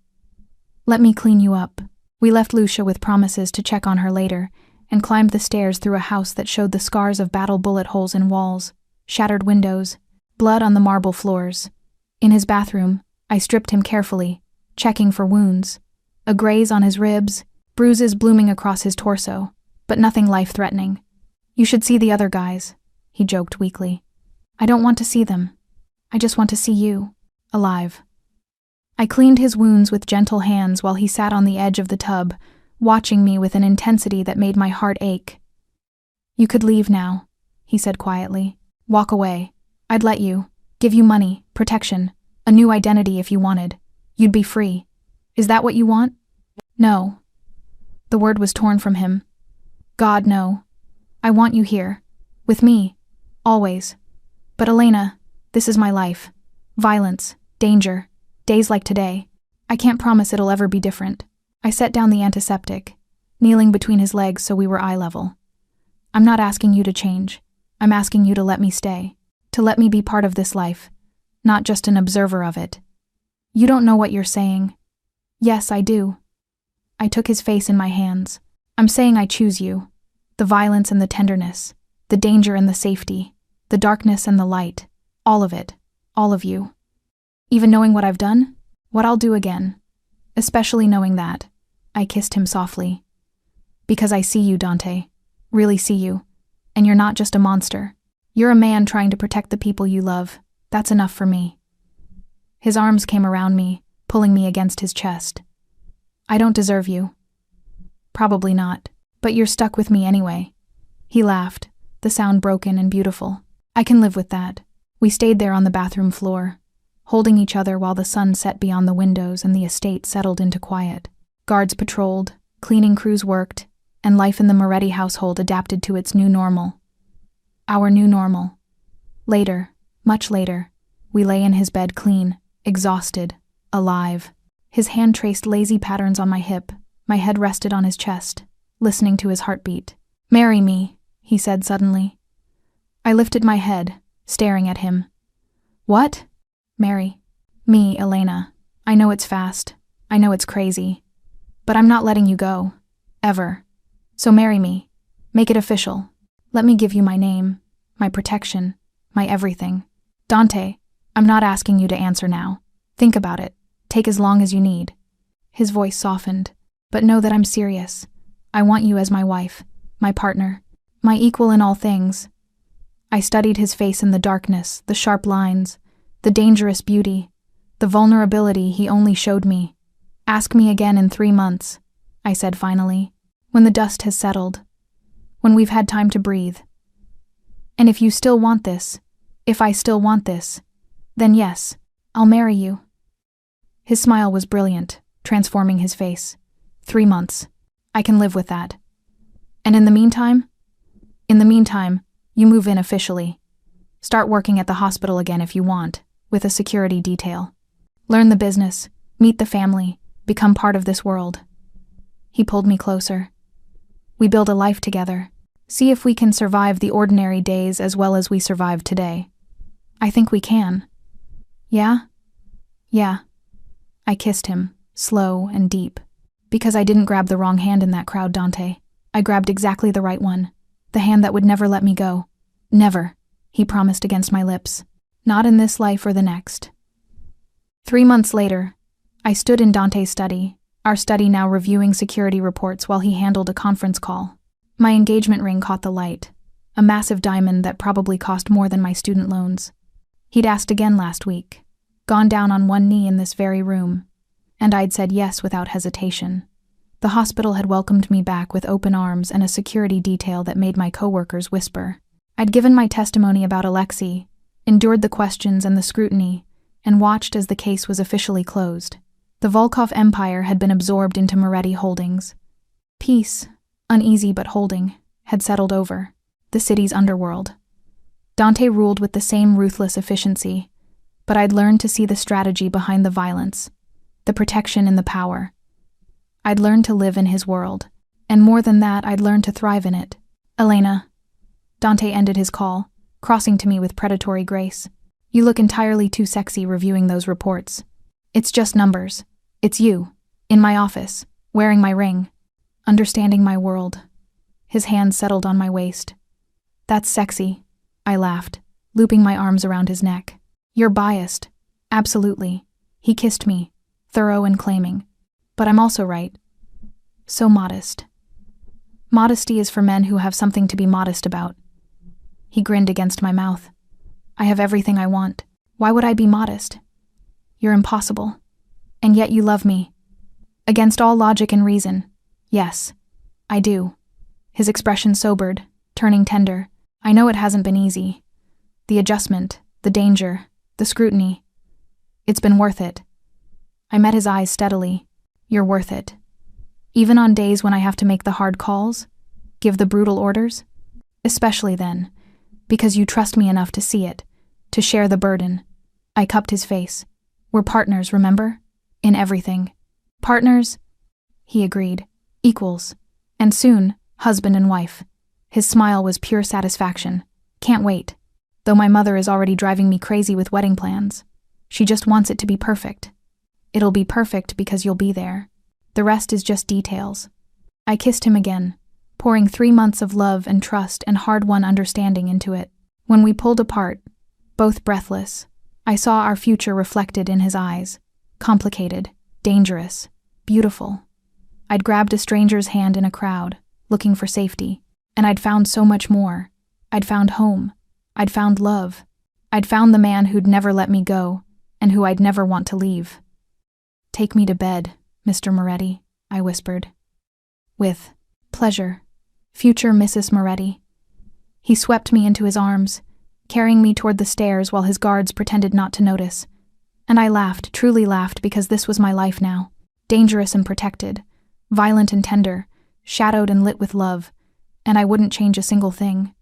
Let me clean you up. We left Lucia with promises to check on her later, and climbed the stairs through a house that showed the scars of battle bullet holes in walls, shattered windows, blood on the marble floors. In his bathroom, I stripped him carefully, checking for wounds. A graze on his ribs, bruises blooming across his torso, but nothing life-threatening. You should see the other guys, he joked weakly. I don't want to see them. I just want to see you, alive. I cleaned his wounds with gentle hands while he sat on the edge of the tub, watching me with an intensity that made my heart ache. You could leave now, he said quietly. Walk away. I'd let you. Give you money, protection, a new identity if you wanted. You'd be free. Is that what you want? No. The word was torn from him. God, no. I want you here. With me. Always. But Elena, this is my life. Violence. Danger. Days like today. I can't promise it'll ever be different. I set down the antiseptic, kneeling between his legs so we were eye level. I'm not asking you to change. I'm asking you to let me stay. To let me be part of this life. Not just an observer of it. You don't know what you're saying. Yes, I do. I took his face in my hands. I'm saying I choose you. The violence and the tenderness. The danger and the safety. The darkness and the light. All of it. All of you. Even knowing what I've done? What I'll do again. especially knowing that. I kissed him softly. Because I see you, Dante. Really see you. And you're not just a monster. You're a man trying to protect the people you love. That's enough for me. His arms came around me, pulling me against his chest. I don't deserve you. Probably not. But you're stuck with me anyway. He laughed, the sound broken and beautiful. I can live with that. We stayed there on the bathroom floor, holding each other while the sun set beyond the windows and the estate settled into quiet. Guards patrolled, cleaning crews worked, and life in the Moretti household adapted to its new normal. Our new normal. Later, much later, we lay in his bed clean, exhausted, alive. His hand traced lazy patterns on my hip, my head rested on his chest, listening to his heartbeat. "Marry me," he said suddenly. I lifted my head, staring at him. "What?" "Marry me, Elena. I know it's fast. I know it's crazy. But I'm not letting you go. Ever. So marry me. Make it official. Let me give you my name, my protection, my everything. Dante, I'm not asking you to answer now. Think about it. Take as long as you need." His voice softened. "But know that I'm serious. I want you as my wife, my partner, my equal in all things." I studied his face in the darkness, the sharp lines, the dangerous beauty, the vulnerability he only showed me. "Ask me again in 3 months," I said finally, "when the dust has settled, when we've had time to breathe. And if you still want this, if I still want this, then yes, I'll marry you." His smile was brilliant, transforming his face. 3 months. I can live with that. And in the meantime? In the meantime, you move in officially. Start working at the hospital again if you want, with a security detail. Learn the business, meet the family, become part of this world. He pulled me closer. We build a life together. See if we can survive the ordinary days as well as we survived today. I think we can. Yeah? Yeah. I kissed him, slow and deep. Because I didn't grab the wrong hand in that crowd, Dante. I grabbed exactly the right one. The hand that would never let me go. Never, he promised against my lips. Not in this life or the next. 3 months later, I stood in Dante's study, our study now reviewing security reports while he handled a conference call. My engagement ring caught the light, a massive diamond that probably cost more than my student loans. He'd asked again last week, gone down on one knee in this very room, and I'd said yes without hesitation. The hospital had welcomed me back with open arms and a security detail that made my coworkers whisper. I'd given my testimony about Alexei, endured the questions and the scrutiny, and watched as the case was officially closed. The Volkov Empire had been absorbed into Moretti Holdings. Peace, uneasy but holding, had settled over the city's underworld. Dante ruled with the same ruthless efficiency, but I'd learned to see the strategy behind the violence, the protection in the power. I'd learned to live in his world, and more than that, I'd learned to thrive in it. "Elena," Dante ended his call, crossing to me with predatory grace. "You look entirely too sexy reviewing those reports. It's just numbers. It's you, in my office, wearing my ring, understanding my world." His hand settled on my waist. "That's sexy," I laughed, looping my arms around his neck. "You're biased. Absolutely." He kissed me, thorough and claiming. "But I'm also right. So modest." "Modesty is for men who have something to be modest about." He grinned against my mouth. "I have everything I want. Why would I be modest? You're impossible. And yet you love me. Against all logic and reason. Yes, I do." His expression sobered, turning tender. "I know it hasn't been easy. The adjustment, the danger, the scrutiny. It's been worth it." I met his eyes steadily. "You're worth it. Even on days when I have to make the hard calls, give the brutal orders? Especially then, because you trust me enough to see it, to share the burden." I cupped his face. "We're partners, remember? In everything." "Partners?" He agreed. "Equals. And soon, husband and wife." His smile was pure satisfaction. "Can't wait. Though my mother is already driving me crazy with wedding plans. She just wants it to be perfect. It'll be perfect because you'll be there. The rest is just details." I kissed him again, pouring 3 months of love and trust and hard-won understanding into it. When we pulled apart, both breathless, I saw our future reflected in his eyes. Complicated, dangerous, beautiful. I'd grabbed a stranger's hand in a crowd, looking for safety, and I'd found so much more. I'd found home. I'd found love. I'd found the man who'd never let me go, and who I'd never want to leave. "Take me to bed, Mr. Moretti," I whispered. "With pleasure, future Mrs. Moretti." He swept me into his arms, carrying me toward the stairs while his guards pretended not to notice. And I laughed, truly laughed, because this was my life now. Dangerous and protected, violent and tender, shadowed and lit with love, and I wouldn't change a single thing.